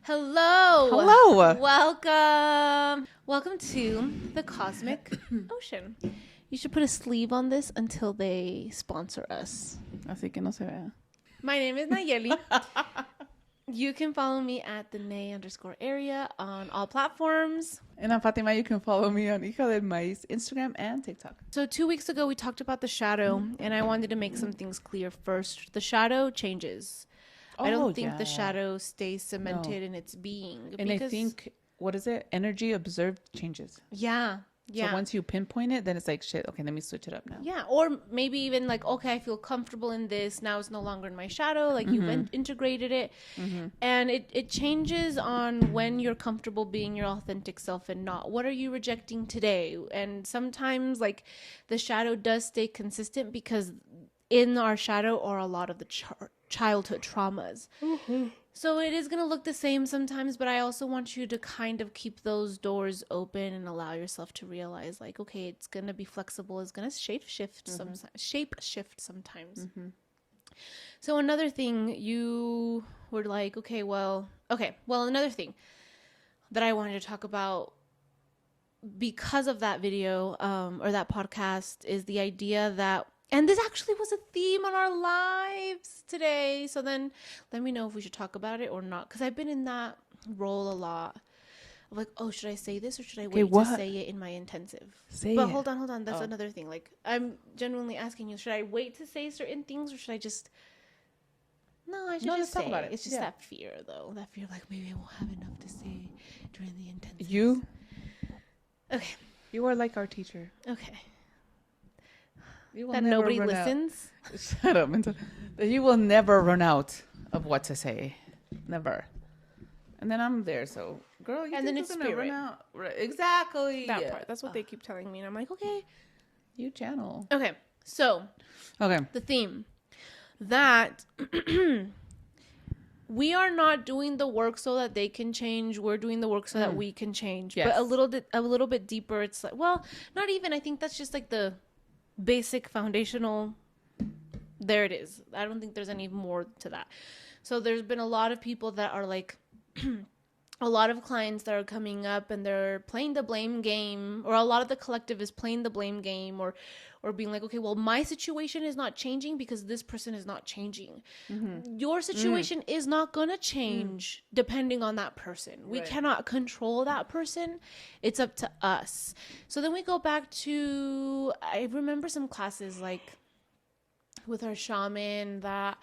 Hello. Hello. Welcome to the Cosmic Ocean. You should put a sleeve on this until they sponsor us. Así que no se vea. My name is Nayeli. You can follow me at the Nay_area on all platforms. And I'm Fatima. You can follow me on Hija del Maíz, Instagram and TikTok. So 2 weeks ago, we talked about the shadow, and I wanted to make some things clear first. The shadow changes. I don't think the shadow stays cemented in its being. And I think, what is it? Energy observed changes. Yeah. So once you pinpoint it, then it's like, shit, okay, let me switch it up now. Yeah. Or maybe even like, okay, I feel comfortable in this. Now it's no longer in my shadow. Like you've integrated it. And it changes on when you're comfortable being your authentic self and not. What are you rejecting today? And sometimes like the shadow does stay consistent because in our shadow are a lot of the childhood traumas. So it is going to look the same sometimes, but I also want you to kind of keep those doors open and allow yourself to realize like, okay, it's going to be flexible. It's going to shape shift sometimes. So another thing you were like, another thing that I wanted to talk about because of that video or that podcast is the idea that, and this actually was a theme on our lives today. So then let me know if we should talk about it or not. Because I've been in that role a lot. Of like, oh, should I say this or should I wait to say it in my intensive? Hold on. That's another thing. Like, I'm genuinely asking you, should I wait to say certain things or should I just... No, I should just say it. It's just that fear, though. That fear of like, maybe I won't have enough to say during the intensive. Okay. You are like our teacher. Okay. That nobody listens. Shut up. You will never run out of what to say. Never. And then I'm there, so girl, you and then it's gonna run out. Exactly. That part. That's what they keep telling me, and I'm like, okay. You channel. Okay. So. Okay. The theme that we are not doing the work so that they can change. We're doing the work so that we can change. Yes. But a little bit deeper. It's like, well, not even. I think that's just like the basic foundational. There it is. I don't think there's any more to that. So there's been a lot of people that are like a lot of clients that are coming up and they're playing the blame game, or a lot of the collective is playing the blame game, or being like, okay, well, my situation is not changing because this person is not changing. Your situation is not going to change depending on that person. We cannot control that person. It's up to us. So then we go back to, I remember some classes like with our shaman that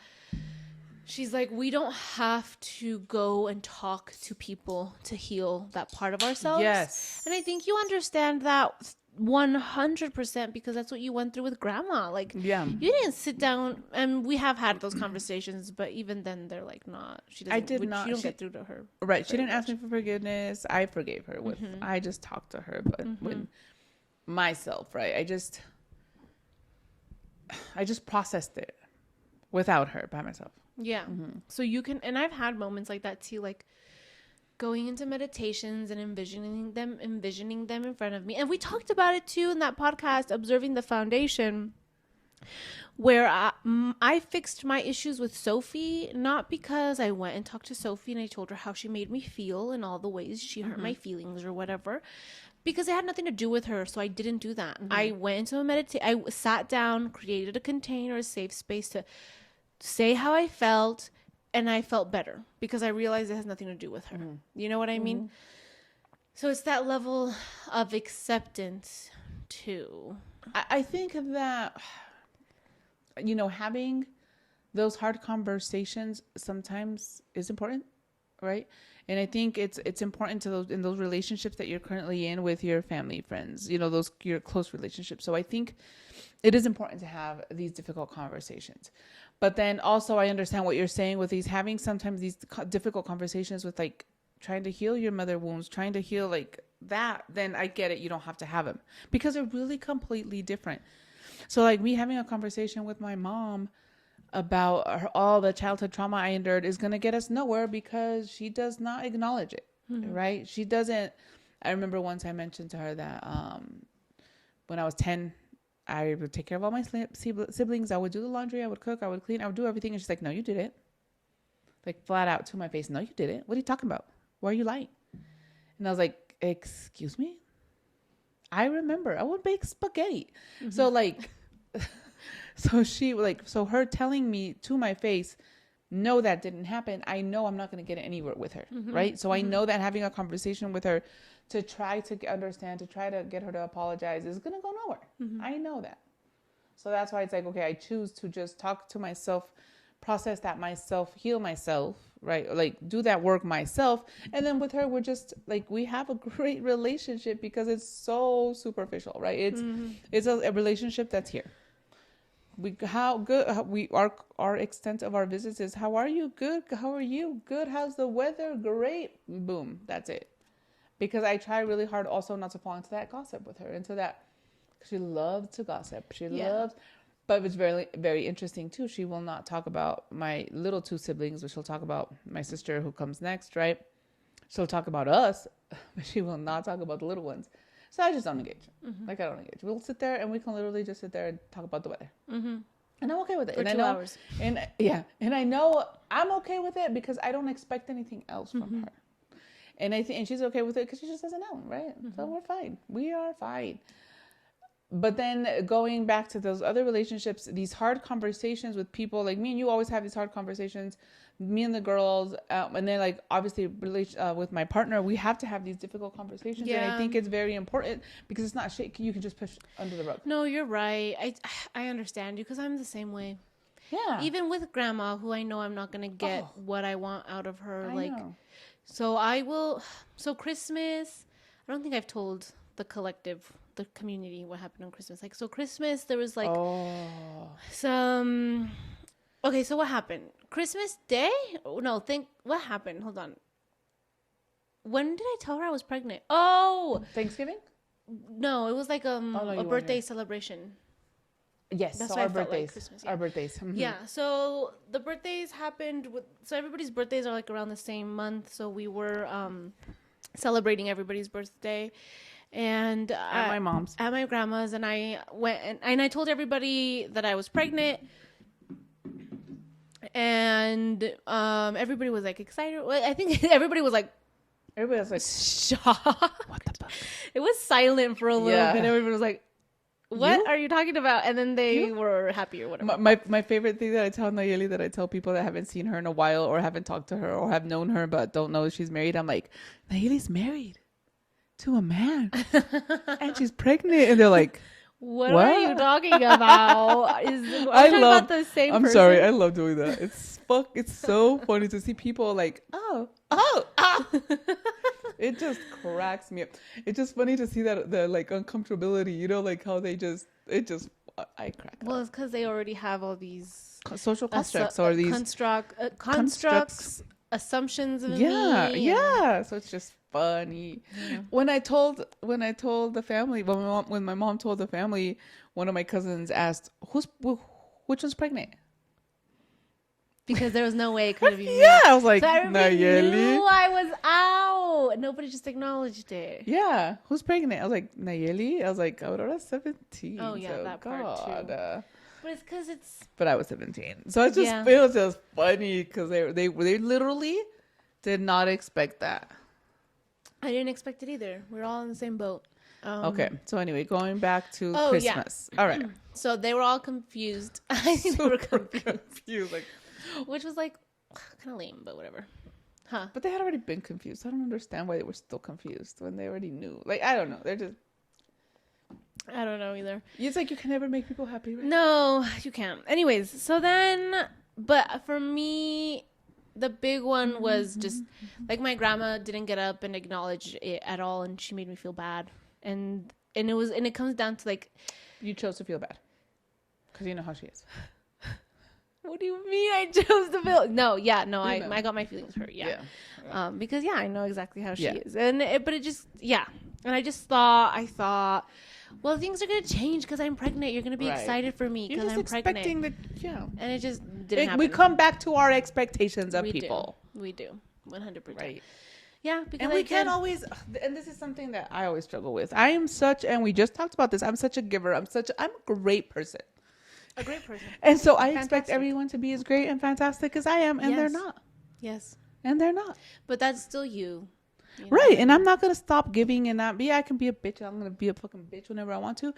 she's like, we don't have to go and talk to people to heal that part of ourselves. Yes. And I think you understand that 100% because that's what you went through with grandma. Like, you didn't sit down, and we have had those conversations, but even then they're like, not. She doesn't. You don't get through to her. Right. She didn't ask me for forgiveness. I forgave her. I just talked to her, but with myself, right? I just processed it without her, by myself. Yeah. So you can, and I've had moments like that too, like going into meditations and envisioning them in front of me. And we talked about it too in that podcast, Observing the Foundation, where I fixed my issues with Sophie, not because I went and talked to Sophie and I told her how she made me feel and all the ways she hurt my feelings or whatever, because it had nothing to do with her. So I didn't do that. I went into a meditation. I sat down, created a container, a safe space to say how I felt, and I felt better because I realized it has nothing to do with her. You know what I mean? So it's that level of acceptance too. I think that, having those hard conversations sometimes is important, right? And I think it's important in those relationships that you're currently in with your family, friends, your close relationships. So I think it is important to have these difficult conversations. But then also I understand what you're saying with having sometimes these difficult conversations with like trying to heal your mother wounds, trying to heal like that, then I get it. You don't have to have them because they're really completely different. So like me having a conversation with my mom about all the childhood trauma I endured is going to get us nowhere because she does not acknowledge it, right? She doesn't. I remember once I mentioned to her that when I was 10, I would take care of all my siblings. I would do the laundry. I would cook. I would clean. I would do everything. And she's like, no, you did it. like flat out to my face, no, you didn't. What are you talking about? Why are you lying? And I was like, excuse me? I remember I would bake spaghetti. Mm-hmm. So like, so her telling me to my face, no, that didn't happen. I know I'm not going to get anywhere with her. Mm-hmm. Right. So I know that having a conversation with her to try to understand, to try to get her to apologize is going to go nowhere. Mm-hmm. I know that. So that's why it's like, okay, I choose to just talk to myself, process that myself, heal myself, right? Like do that work myself. And then with her, we're just like, we have a great relationship because it's so superficial, right? It's a relationship that's here. Our extent of our visits is, how are you? Good. How are you? Good. How's the weather? Great. Boom. That's it. Because I try really hard also not to fall into that gossip with her, into that. She loves to gossip. She loves, but it was very, very interesting too. She will not talk about my little two siblings, but she'll talk about my sister who comes next, right? She'll talk about us, but she will not talk about the little ones. So I just don't engage. Mm-hmm. Like I don't engage. We'll sit there and we can literally just sit there and talk about the weather. Mm-hmm. And I'm okay with it. For 2 hours. And I know I'm okay with it because I don't expect anything else from her. And and she's okay with it because she just doesn't know, right? Mm-hmm. So we're fine. We are fine. But then going back to those other relationships, these hard conversations with people like me and you always have these hard conversations, me and the girls, and then like obviously with my partner, we have to have these difficult conversations. Yeah. And I think it's very important because it's not shit you can just push under the rug. No, you're right. I understand you because I'm the same way. Yeah. Even with grandma, who I know I'm not going to get what I want out of her. I know. So Christmas, I don't think I've told the community what happened on Christmas. Like, so Christmas, there was like okay, so what happened? Christmas Day? What happened? Hold on. When did I tell her I was pregnant? Oh! Thanksgiving? No, it was like a birthday celebration. Yes, that's so our birthdays. Like Christmas, yeah. Our birthdays. Mm-hmm. Yeah, so the birthdays happened so everybody's birthdays are like around the same month. So we were celebrating everybody's birthday. And at my mom's, at my grandma's, and I went and I told everybody that I was pregnant, and everybody was like excited. Well, I think everybody was like shocked. What the fuck? It was silent for a little bit. Everybody was like, "What are you talking about?" And then they were happy or whatever. My favorite thing that I tell Nayeli, that I tell people that haven't seen her in a while or haven't talked to her or have known her but don't know she's married, I'm like, Nayeli's married to a man and she's pregnant, and they're like, what are you talking about? About the same person? Sorry, I love doing that. It's so funny to see people like, oh. It just cracks me up. It's just funny to see that the like uncomfortability, you know, like how I crack up. Well, it's because they already have all these social constructs or these constructs, assumptions of me. Yeah. So it's just funny. Yeah. When I told the family, when my mom told the family, one of my cousins asked, which one's pregnant? Because there was no way it could have been me. Yeah, I was like, so everybody knew I was out. Nobody just acknowledged it. Yeah, who's pregnant? I was like, Nayeli. I was like, Aurora's 17. Oh yeah, so that part too. But it's because But I was 17, so it was just funny because they literally did not expect that. I didn't expect it either. We're all in the same boat. Okay, so anyway, going back to Christmas. Yeah. All right. So they were all confused. I think they were confused. Like, which was like kind of lame, but whatever. Huh. But they had already been confused. I don't understand why they were still confused when they already knew. Like, I don't know. I don't know either. It's like you can never make people happy, right? No, you can't. Anyways, so then, but for me, the big one was just like my grandma didn't get up and acknowledge it at all, and she made me feel bad. And it comes down to like, you chose to feel bad because you know how she is. What do you mean I chose to feel? No, I got my feelings hurt. Yeah. Because I know exactly how she is, and I just thought, well, things are gonna change because I'm pregnant. You're gonna be excited for me because I'm pregnant. And it just didn't happen. We come back to our expectations of people. We do 100%. Right. Yeah, because and we can't always, and this is something that I always struggle with. I am such, and we just talked about this, I'm such a giver. I'm a great person. A great person. And so I expect everyone to be as great and fantastic as I am, and they're not. Yes. And they're not. But that's still you. Right. And I'm not going to stop giving and not be. I can be a bitch. I'm going to be a fucking bitch whenever I want to.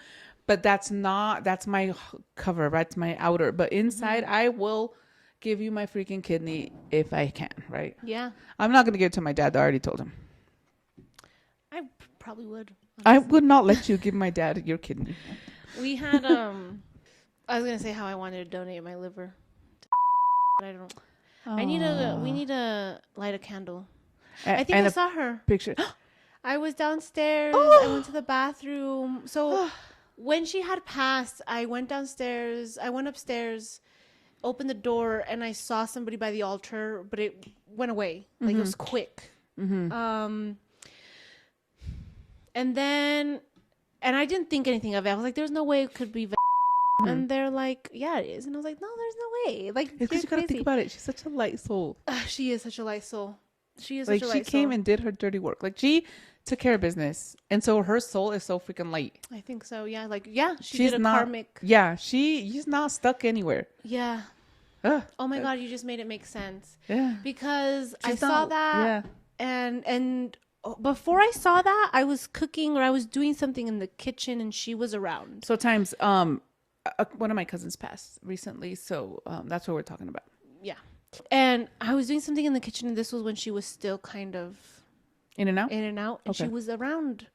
But that's my cover. Right? That's my outer. But inside, I will give you my freaking kidney if I can. Right? Yeah. I'm not going to give it to my dad. I already told him. I probably would. Honestly. I would not let you give my dad your kidney. We had, I was going to say how I wanted to donate my liver. But I don't. We need to light a candle. I think I saw her. Picture. I was downstairs. I went to the bathroom. So when she had passed, I went downstairs. I went upstairs, opened the door, and I saw somebody by the altar, but it went away. Like, it was quick. And I didn't think anything of it. I was like, there's no way it could be. And they're like, yeah, it is. And I was like, no, there's no way. Like, it's because you gotta think about it. She's such a light soul. She is such a light soul. She is like such a light soul. She came and did her dirty work. Like, she took care of business, and so her soul is so freaking light. I think so. Yeah. Like, yeah, she's did a karmic. Yeah, she's not stuck anywhere. Yeah. Oh my God, you just made it make sense. Yeah. Because I saw that. Yeah. And before I saw that, I was cooking or I was doing something in the kitchen, and she was around. So times one of my cousins passed recently, so that's what we're talking about. Yeah. And I was doing something in the kitchen, and this was when she was still kind of in and out, and she was around.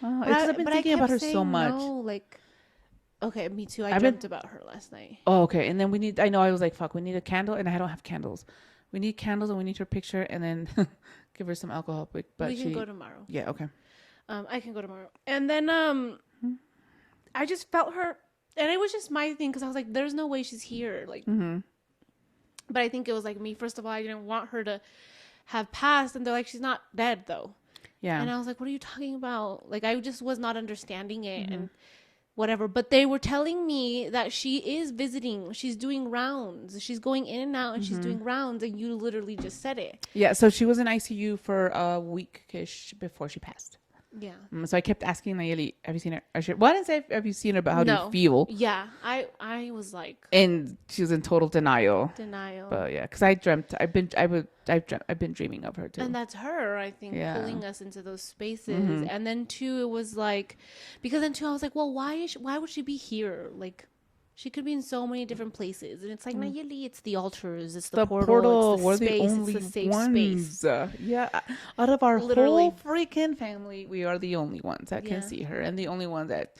Oh, I've been thinking about her so much. No, like, okay, me too. I dreamt about her last night. Oh, okay. And then I was like, fuck, we need a candle, and I don't have candles. We need candles, and we need her picture, and then give her some alcohol. But we can go tomorrow. Yeah, okay. I can go tomorrow, and then I just felt her, and it was just my thing because I was like, there's no way she's here, like. But I think it was like me. First of all, I didn't want her to have passed. And they're like, she's not dead, though. Yeah. And I was like, what are you talking about? Like, I just was not understanding it and whatever. But they were telling me that she is visiting. She's doing rounds. She's going in and out and she's doing rounds. And you literally just said it. Yeah. So she was in ICU for a week-ish before she passed. Yeah. So I kept asking Nayeli, have you seen her? I didn't say, have you seen her, but how do you feel? Yeah. I was like. And she was in total denial. But yeah, because I've been dreaming of her too. And that's her, I think, pulling us into those spaces. And then too, it was like, because then too, I was like, well, why would she be here? Like, she could be in so many different places. And it's like, Nayeli, it's the altars, it's the portal, it's the we're space, the only it's the safe ones. space. Yeah. Out of our whole freaking family, we are the only ones that can see her. And the only one that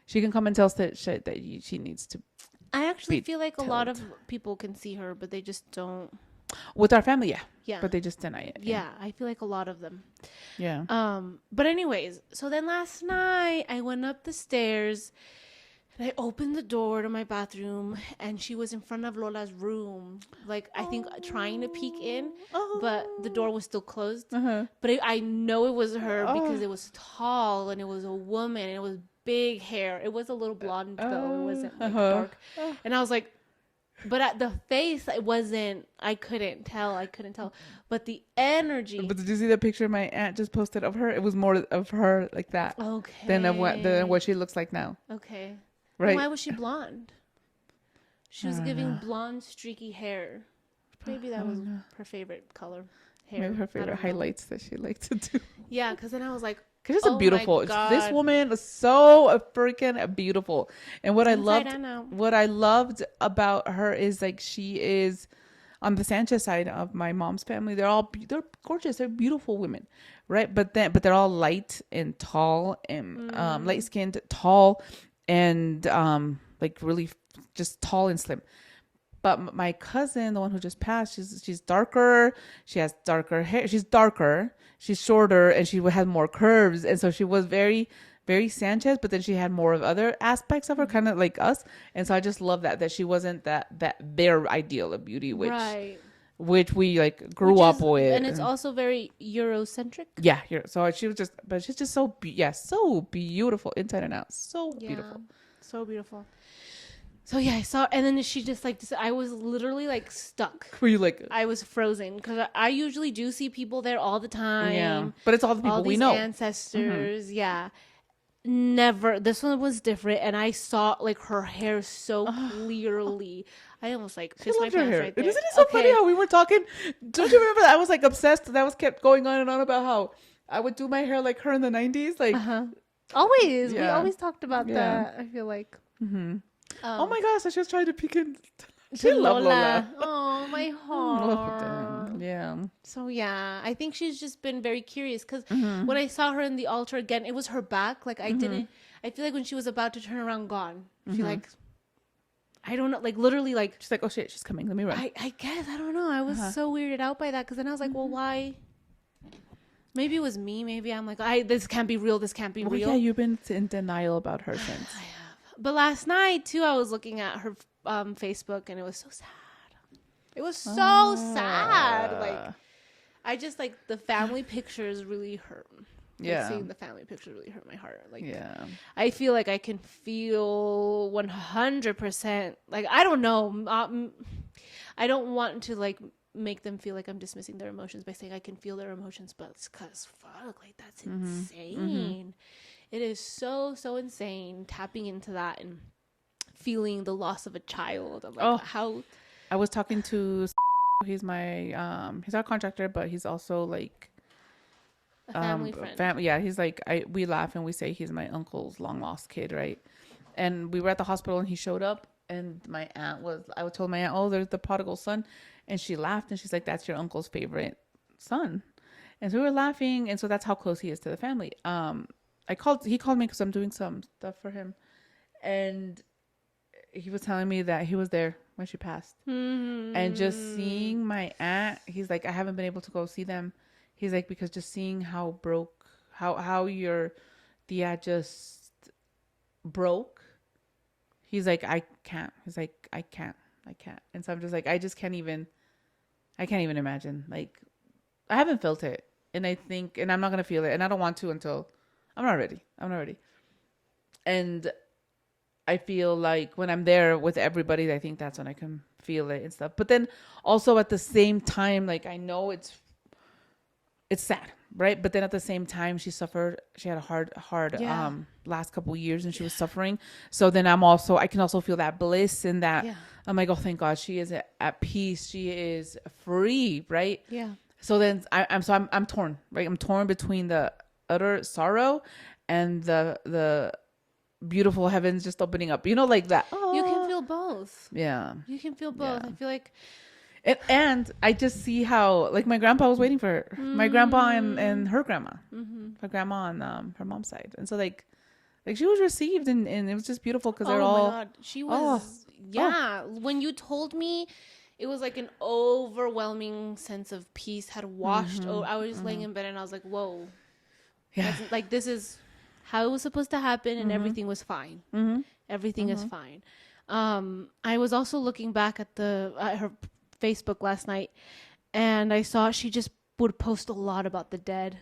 she can come and tell us that she needs to. I actually feel like a lot of people can see her, but they just don't. With our family, yeah. Yeah. But they just deny it. Yeah, I feel like a lot of them. Yeah. But anyways, so then last night I went up the stairs. And I opened the door to my bathroom, and she was in front of Lola's room, like, I think trying to peek in, but the door was still closed. But I know it was her because it was tall, and it was a woman, and it was big hair. It was a little blonde, though. It wasn't, like, dark. And I was like, but at the face, it wasn't, I couldn't tell. But the energy. But did you see the picture my aunt just posted of her? It was more of her like that. Okay. Than what she looks like now. Okay. Right. Why was she blonde? She was giving blonde, streaky hair. Maybe that was her favorite color. Hair. Maybe her favorite highlights that she liked to do. Yeah, because then I was like, because it's beautiful. This woman is so freaking beautiful. And what I loved about her is, like, she is on the Sanchez side of my mom's family. They're gorgeous. They're beautiful women, right? But they're all light and tall and light skinned, tall. And like really just tall and slim. But my cousin, the one who just passed, she's darker. She has darker hair. She's darker. She's shorter, and she had more curves. And so she was very, very Sanchez. But then she had more of other aspects of her, kind of like us. And so I just love that she wasn't that their ideal of beauty, which we like grew up with. And it's also very Eurocentric. Yeah. So she's just so beautiful inside and out. So beautiful. So beautiful. So yeah, I saw, and then she just like, I was literally like stuck. Were you like? I was frozen because I usually do see people there all the time. Yeah. But it's all the people we know. Ancestors. Yeah. Never. This one was different, and I saw like her hair so clearly. I almost like She pissed my loved her pants hair. right And there. isn't it so funny how we were talking? Don't you remember that? I was like obsessed. That was kept going on and on about how I would do my hair like her in the 90s. Like, Always. We yeah. always talked about Yeah. that. I feel like. Oh my gosh, I just tried to peek in. She To loved Lola. Oh, my heart. Yeah. So yeah, I think she's just been very curious because when I saw her in the altar again, it was her back. Like I didn't. I feel like when she was about to turn around, gone. I feel like I don't know. Like literally, like She's like, oh shit, she's coming. Let me run. I guess I don't know. I was so weirded out by that because then I was like, well, why? Maybe it was me. Maybe I'm like, this can't be real. This can't be real. Yeah, you've been in denial about her since. I have. But last night too, I was looking at her Facebook, and it was so sad. It was so sad. Like, I just like the family pictures really hurt. Yeah, like, seeing the family pictures really hurt my heart. Like, yeah, I feel like I can feel 100%. Like, I don't know. I don't want to like make them feel like I'm dismissing their emotions by saying I can feel their emotions, but it's because fuck, like that's insane. It is so insane tapping into that and feeling the loss of a child. I'm like, how I was talking to he's my he's our contractor, but he's also like a family friend. Yeah, he's like we laugh and we say he's my uncle's long lost kid, right? And we were at the hospital and he showed up, and I told my aunt, oh, there's the prodigal son, and she laughed and she's like, that's your uncle's favorite son. And so we were laughing, and so that's how close he is to the family. He called me because I'm doing some stuff for him, and he was telling me that he was there when she passed. And just seeing my aunt, he's like, I haven't been able to go see them. He's like, because just seeing how your tia just broke. He's like, I can't. He's like, I can't. And so I'm just like, I can't even imagine. Like, I haven't felt it. And I think, and I'm not going to feel it. And I don't want to until I'm not ready. And I feel like when I'm there with everybody, I think that's when I can feel it and stuff. But then also at the same time, like I know it's sad, right? But then at the same time, she had a hard last couple of years, and she was suffering. So then I can also feel that bliss in that. I'm like, oh, thank God, she is at peace. She is free, right? Yeah. So then I'm torn, right? I'm torn between the utter sorrow and the beautiful heavens just opening up, like that. You can feel both. Yeah, you can feel both. I feel like, and I just see how like my grandpa was waiting for her, my grandpa and her grandma, her grandma on her mom's side, and so like she was received, and it was just beautiful because they're all. Oh my God, she was. When you told me, it was like an overwhelming sense of peace had washed. I was just laying in bed and I was like, whoa. Yeah. Like, this is how it was supposed to happen, and everything was fine. Everything is fine. I was also looking back at her Facebook last night, and I saw she just would post a lot about the dead.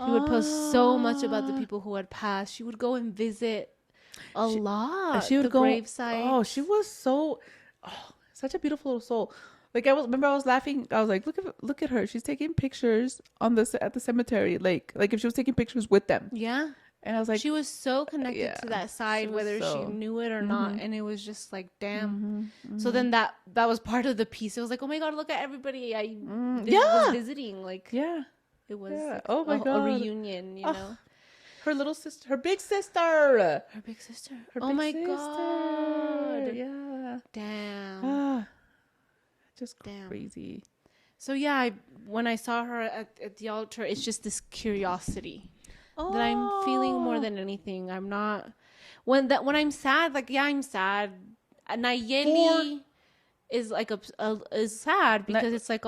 She would post so much about the people who had passed. She would go and visit a lot. She would go gravesite. Oh, she was such a beautiful little soul. Like I was laughing. I was like, look at her. She's taking pictures at the cemetery. Like if she was taking pictures with them. Yeah. And I was like, she was so connected to that side, whether she knew it or not. And it was just like, damn. So then that was part of the piece. It was like, oh my God, look at everybody I was visiting. Like, it was like oh my God, a reunion, you know. Her little sister, her big sister. Oh my God. Yeah. Damn. Just crazy. So yeah, when I saw her at the altar, it's just this curiosity that I'm feeling more than anything. I'm not when I'm sad. Like I'm sad. Nayeli is like is sad because it's like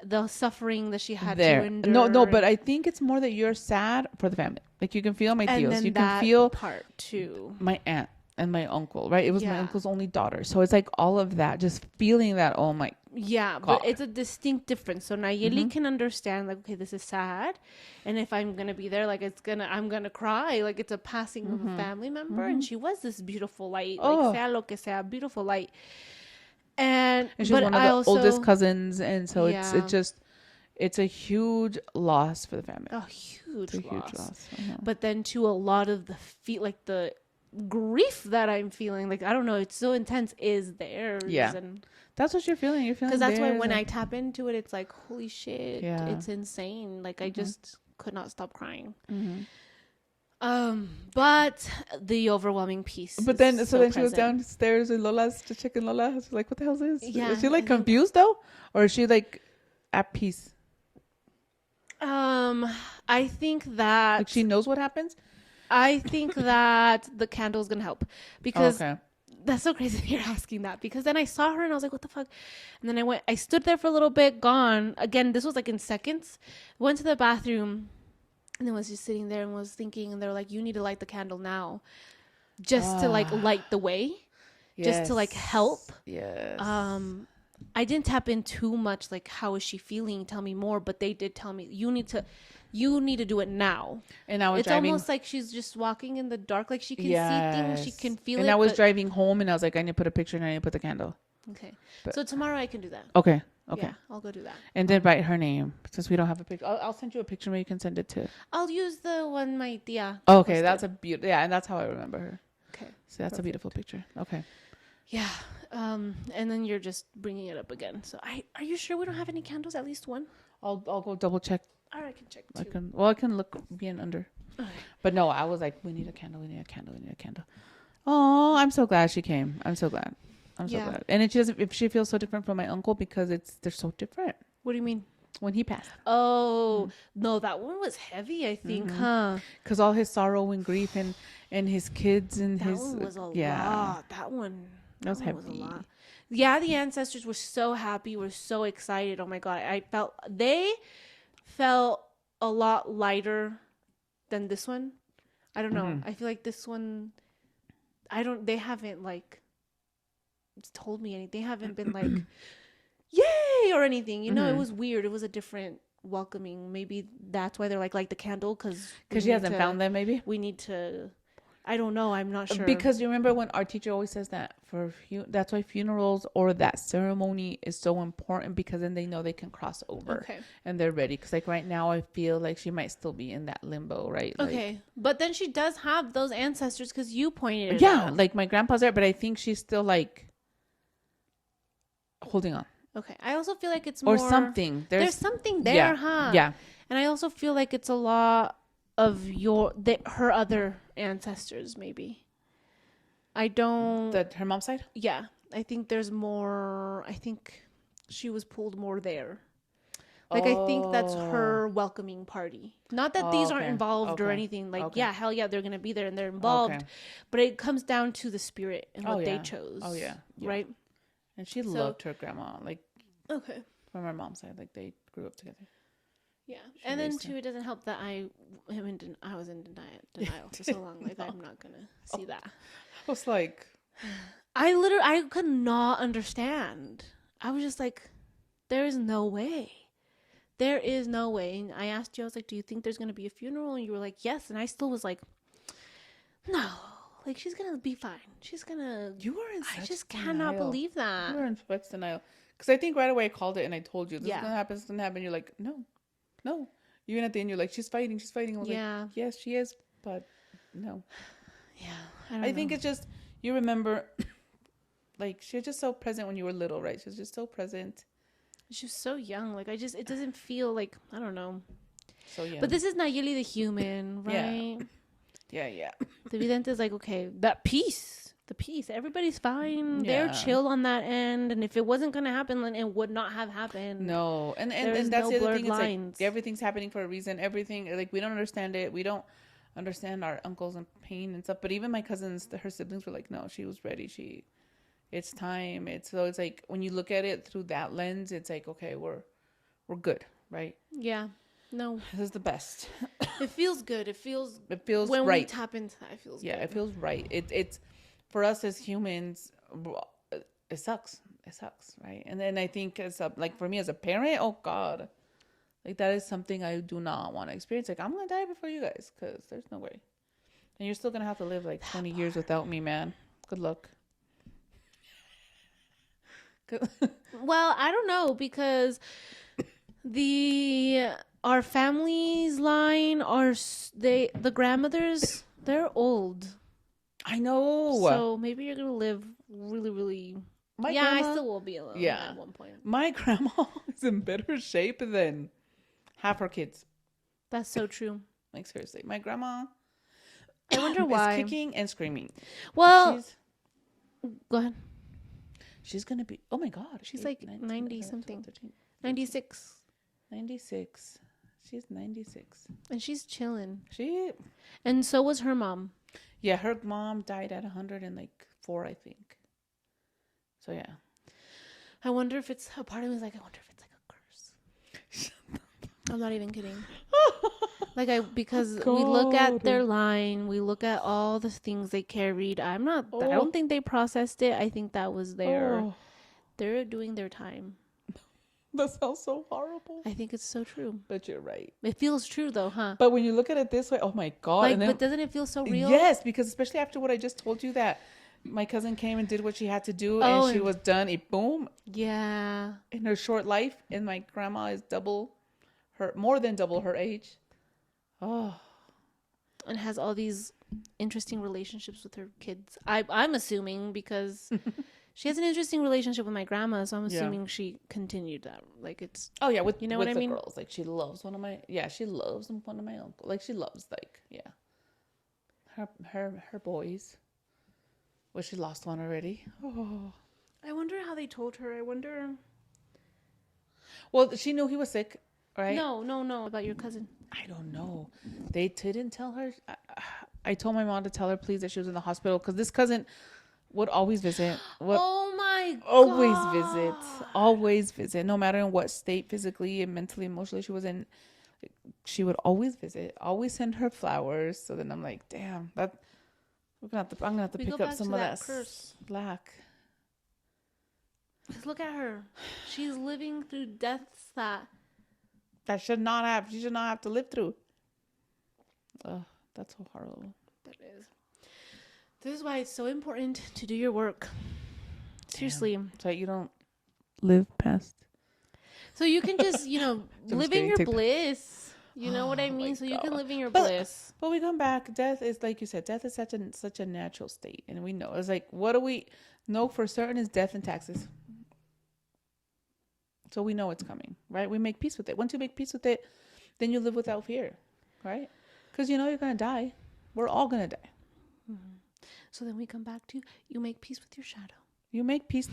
the suffering that she had to endure. No, but I think it's more that you're sad for the family. Like you can feel my tios. You can feel part too. My aunt and my uncle, right? It was my uncle's only daughter. So it's like all of that, just feeling that, oh my God. But it's a distinct difference. So Nayeli can understand, like, okay, this is sad. And if I'm going to be there, like, I'm going to cry. Like, it's a passing of a family member. And she was this beautiful light. Like, sea lo que sea, beautiful light. And she's one of the oldest cousins. And so it just, it's a huge loss for the family. A huge It's a loss. huge loss. Uh-huh. But then to a lot of the like the grief that I'm feeling, like I don't know, it's so intense, is theirs. Yeah. And That's what you're feeling. You're feeling because that's why theirs when and- I tap into it, it's like, holy shit, Yeah. it's insane. Like I just could not stop crying. Mhm. But the overwhelming piece. But is then, so then she was present. downstairs in Lola's to check in Lola. She's like, what the hell is this? Yeah, Is she like I think- confused though? Or is she like at peace? I think that Like she knows what happens? I think that the candle is gonna help because Okay. that's so crazy that you're asking that, because then I saw her and I was like, what the fuck? And then I stood there for a little bit, gone. Again, this was like in seconds. Went to the bathroom and then was just sitting there and was thinking, and they're like, you need to light the candle now. Just to like light the way. Just to like help. Yes. I didn't tap in too much, like how is she feeling? Tell me more. But they did tell me you need to do it now. And I was It's driving. almost like she's just walking in the dark, like she can see things, she Yes. can feel and it. I was but- driving home and I was like, I need to put a picture and I need to put the candle. Okay. But- So tomorrow I can do that. Okay. Okay. Yeah, I'll go do that. And then write her name since we don't have a picture. I'll send you a picture where you can send it to. I'll use the one my tia. Oh, okay. posted. That's a beautiful. Yeah. And that's how I remember her. Okay. So that's a beautiful picture. Okay. Yeah. And then you're just bringing it up again. So are you sure we don't have any candles? At least one? I'll go double check. All right, I can check I too. can look being under. Okay. But no, I was like, we need a candle. We need a candle. We need a candle. Oh, I'm so glad she came. I'm so glad. I'm so Yeah. glad. And it just, if she feels so different from my uncle because they're so different What do you mean? when he passed. Oh, no, that one was heavy, I think, huh? Because all his sorrow and grief and his kids and That his one was a yeah. lot. That one That was one heavy. a lot. Yeah, the ancestors were so happy, were so excited. Oh my god, they felt a lot lighter than this one. I don't know. Mhm. I feel like this one, they haven't like told me anything. They haven't been like, yay or anything. You know, it Mhm. was weird. It was a different welcoming. Maybe that's why they're like the candle, because Because she hasn't found them, maybe. We need to. I don't know. I'm not sure. Because you remember when our teacher always says that that's why funerals or that ceremony is so important, because then they know they can cross over and they're ready. Because like right now, I feel like she might still be in that limbo, right? Okay, but then she does have those ancestors because you pointed it Yeah, out. like my grandpa's there, but I think she's still like holding on Okay, I also feel like it's more or something. There's something there, yeah, huh? Yeah. And I also feel like it's a lot of her other ancestors, maybe. I don't. Her mom's side. Yeah, I think there's more. I think she was pulled more there. Like, I think that's her welcoming party. Not that these aren't involved or anything. Like, yeah, hell yeah, they're going to be there and they're involved. But it comes down to the spirit and what they chose. Oh, yeah. Right? And she loved her grandma, like, Okay. from her mom's side. Like, they grew up together. Yeah. And then, too, it doesn't help that I was in denial for so long. Like, I'm not going to see that. I was like... I could not understand. I was just like, there is no way. There is no way. And I asked you, I was like, do you think there's going to be a funeral? And you were like, yes. And I still was like, no. Like, she's going to be fine. She's going to... You were in such I just denial. cannot believe that. You were in such denial. Because I think right away I called it and I told you, this is going to happen, this is going to happen. You're like, no. Even at the end, you're like, she's fighting. I was like, yes, she is. But no. Yeah. I think it's just, you remember, like, she was just so present when you were little, right? She was just so present. She was so young. Like, it doesn't feel like, I don't know. So young. But this is Nayeli the human, right? Yeah. The Vidente is like, okay, the peace. Everybody's fine. They're chill on that end. And if it wasn't going to happen, then it would not have happened. No. And that's no the other blurred thing. It's lines. like, everything's happening for a reason. Everything, like, we don't understand it. We don't understand our uncles and pain and stuff. But even my cousins, her siblings were like, no, she was ready. It's time. So it's like, when you look at it through that lens, it's like, okay, we're good, right? Yeah. No. This is the best. It feels good. It feels when right. we tap into that, it feels good. It feels right. It's for us as humans, it sucks, right? And then I think like for me as a parent, oh God, like that is something I do not want to experience. Like, I'm gonna die before you guys, because there's no way, and you're still gonna have to live like 20 years without me, man. Good luck. Well, I don't know, because Our family's line the grandmothers, they're old. I know. So maybe you're gonna live really, really. My I grandma, still will be alone at one point. my grandma is in better shape than half her kids. That's so true. Like seriously, my grandma. I wonder why. Is kicking and screaming. Well, go ahead. She's gonna be. Oh my God, she's like 90 something. 96. 96. She's 96. And she's chilling. And so was her mom. Yeah, her mom died at 104, I think. So yeah. I wonder if it's a part of me is like, I wonder if it's like a curse. I'm not even kidding. Because we look at their line, we look at all the things they carried. I don't think they processed it. I think that was they're doing their time. That sounds so horrible. I think it's so true. But you're right. It feels true though, huh? But when you look at it this way, oh my God. But doesn't it feel so real? Yes, because especially after what I just told you, that my cousin came and did what she had to do and she was done. Boom. Yeah. In her short life. And my grandma is more than double her age. Oh. And has all these interesting relationships with her kids. I'm assuming because she has an interesting relationship with my grandma, so I'm assuming she continued that. Like it's with you know what I mean? Girls. Like she loves one of my uncles. Like she loves her boys. Well, she lost one already. Oh. I wonder how they told her. I wonder. Well, she knew he was sick, right? No, about your cousin. I don't know. They didn't tell her. I told my mom to tell her, please, that she was in the hospital because this cousin would always visit. Oh my God. Always visit. No matter in what state, physically and mentally, emotionally she was in, she would always visit. Always send her flowers. So then I'm like, damn, I'm gonna have to pick up some of that slack. Because look at her. She's living through deaths that she should not have to live through. Oh, that's so horrible. That is. This is why it's so important to do your work. Seriously. So you don't live past. So you can just, live in your bliss. You know what I mean? So you can live in your bliss. But we come back. Death is, like you said, death is such a natural state. And we know. It's like, what do we know for certain is death and taxes. So we know it's coming, right? We make peace with it. Once you make peace with it, then you live without fear, right? Because you're going to die. We're all going to die. Mm-hmm. So then we come back to you make peace with your shadow. You make peace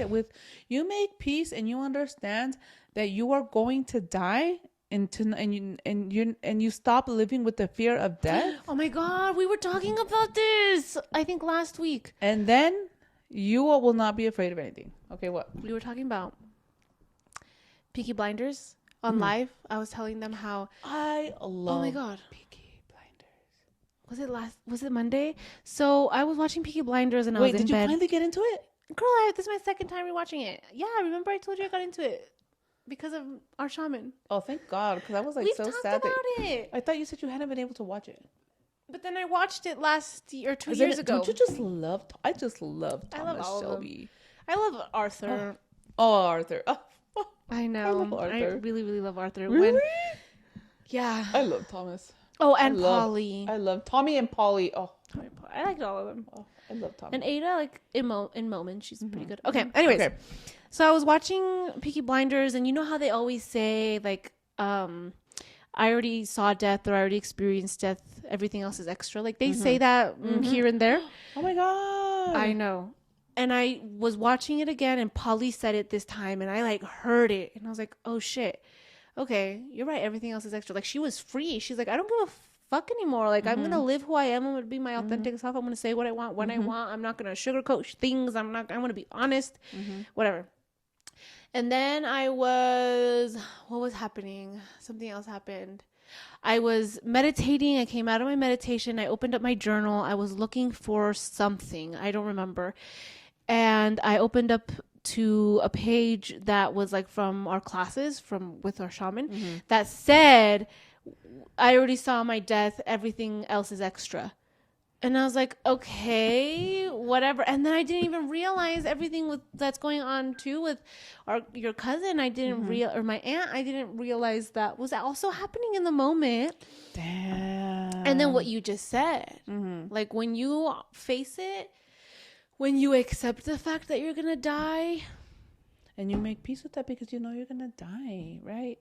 and you understand that you are going to die and you stop living with the fear of death. Oh my God, we were talking about this, I think last week. And then you will not be afraid of anything. Okay, what? We were talking about Peaky Blinders on live. I was telling them how I love oh my God. Peaky Blinders. Was it Monday? So I was watching Peaky Blinders and I was in bed. Wait, did you finally get into it? Girl, this is my second time rewatching it. Yeah, remember I told you I got into it because of our shaman. Oh, thank God, because I was like We've so talked sad about it. I thought you said you hadn't been able to watch it. But then I watched it last year or 2 years ago. Don't you just love? I just love Thomas I love all Shelby. I love Arthur. Arthur. Oh. I know. I love Arthur. I really, really love Arthur. Really? Yeah. I love Thomas. Oh, and Polly. I love Tommy and Polly. Oh, I liked all of them. Oh, I love Tommy. And Ada, like in moments, she's pretty good. Okay. Anyways, so I was watching Peaky Blinders, and you know how they always say like, I already saw death or I already experienced death. Everything else is extra. Like they say that here and there. Oh my God. I know. And I was watching it again, and Polly said it this time, and I like heard it, and I was like, "Oh shit, okay, you're right. Everything else is extra." Like she was free. She's like, "I don't give a fuck anymore. Like I'm gonna live who I am. I'm gonna be my authentic self. I'm gonna say what I want when I want. I'm not gonna sugarcoat things. I'm gonna be honest. Whatever." And then what was happening? Something else happened. I was meditating. I came out of my meditation. I opened up my journal. I was looking for something. I don't remember. And I opened up to a page that was like from our classes with our shaman that said, I already saw my death. Everything else is extra. And I was like, okay, whatever. And then I didn't even realize everything that's going on too with your cousin. I didn't or my aunt. I didn't realize that was also happening in the moment. Damn. And then what you just said, like when you face it, when you accept the fact that you're gonna die, and you make peace with that because you know you're gonna die, right?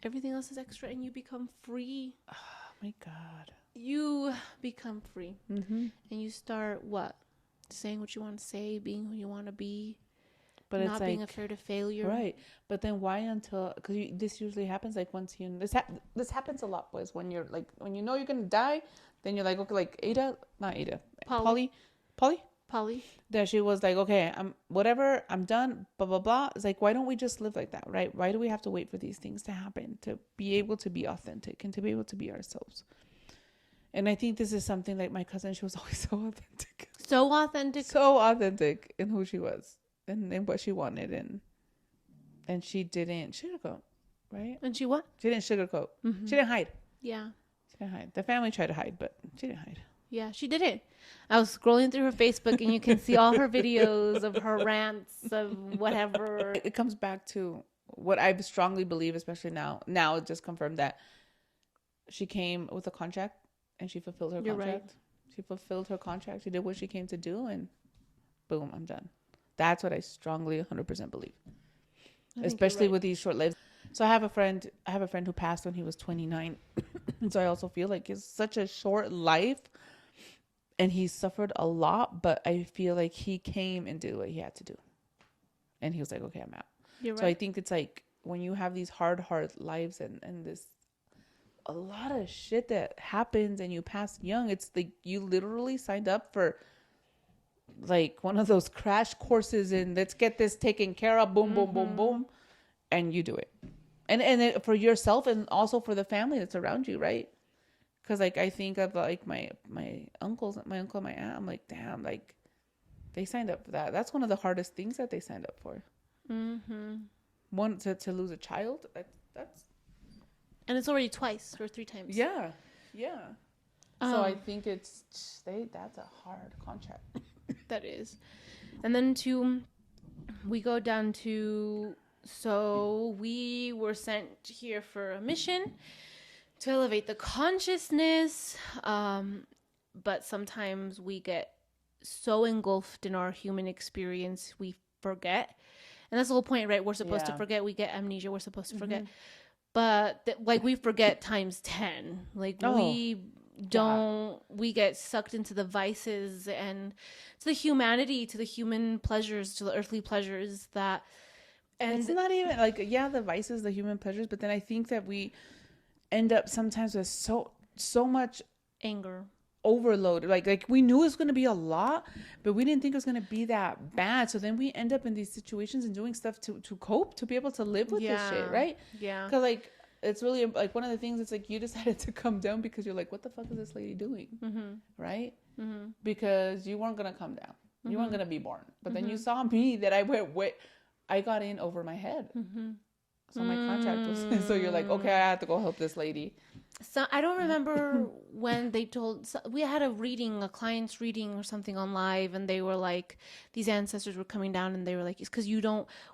everything else is extra, and you become free. Oh my God. You become free, and you start saying what you want to say, being who you want to be, but not being afraid of failure. Right. But then why until, because this usually happens like once you, this happens a lot, boys, when you're like, when you know you're going to die, then you're like, okay, like Polly, that she was like, okay, I'm done, blah, blah, blah. It's like, why don't we just live like that, right? Why do we have to wait for these things to happen to be able to be authentic and to be able to be ourselves? And I think this is something like my cousin, she was always so authentic. So authentic in who she was and what she wanted. And she didn't sugarcoat, right? And she what? She didn't sugarcoat. She didn't hide. Yeah. She didn't hide. The family tried to hide, but she didn't hide. Yeah, she did it. I was scrolling through her Facebook and you can see all her videos of her rants of whatever. It comes back to what I strongly believe, especially now. Now it just confirmed that she came with a contract. And she fulfilled her contract. Right. She fulfilled her contract. She did what she came to do, and boom, I'm done. That's what I strongly 100% believe. Especially with these short lives. So I have a friend who passed when he was 29. And so I also feel like it's such a short life, and he suffered a lot. But I feel like he came and did what he had to do, and he was like, "Okay, I'm out." You're right. So I think it's like when you have these hard lives and this. A lot of shit that happens and you pass young, it's like you literally signed up for like one of those crash courses and let's get this taken care of, boom, boom, boom, boom, and you do it. And it, for yourself and also for the family that's around you, right? Because like I think of like my uncle and my aunt, I'm like, damn, like they signed up for that. That's one of the hardest things that they signed up for. One, to lose a child, that's and it's already twice or 3 times. Yeah. So I think that's a hard contract. That is. And then we go down to, so we were sent here for a mission to elevate the consciousness. But sometimes we get so engulfed in our human experience, we forget. And that's the whole point, right? We're supposed to forget. We get amnesia. We're supposed to forget. But we forget times 10. Like we get sucked into the vices and to the humanity, to the human pleasures, to the earthly pleasures and it's not even like, the vices, the human pleasures, but then I think that we end up sometimes with so much anger, overload. Like we knew it was going to be a lot, but we didn't think it was going to be that bad. So then we end up in these situations and doing stuff to cope, to be able to live with this shit, right? Yeah. Because like it's really like one of the things. It's like you decided to come down because you're like, what the fuck is this lady doing, right? Because you weren't gonna come down, you weren't gonna be born, but then you saw me that I got in over my head. So my contract was. So you're like, okay, I have to go help this lady. So I don't remember when they we had a client's reading or something on live, and they were like, these ancestors were coming down and they were like, it's because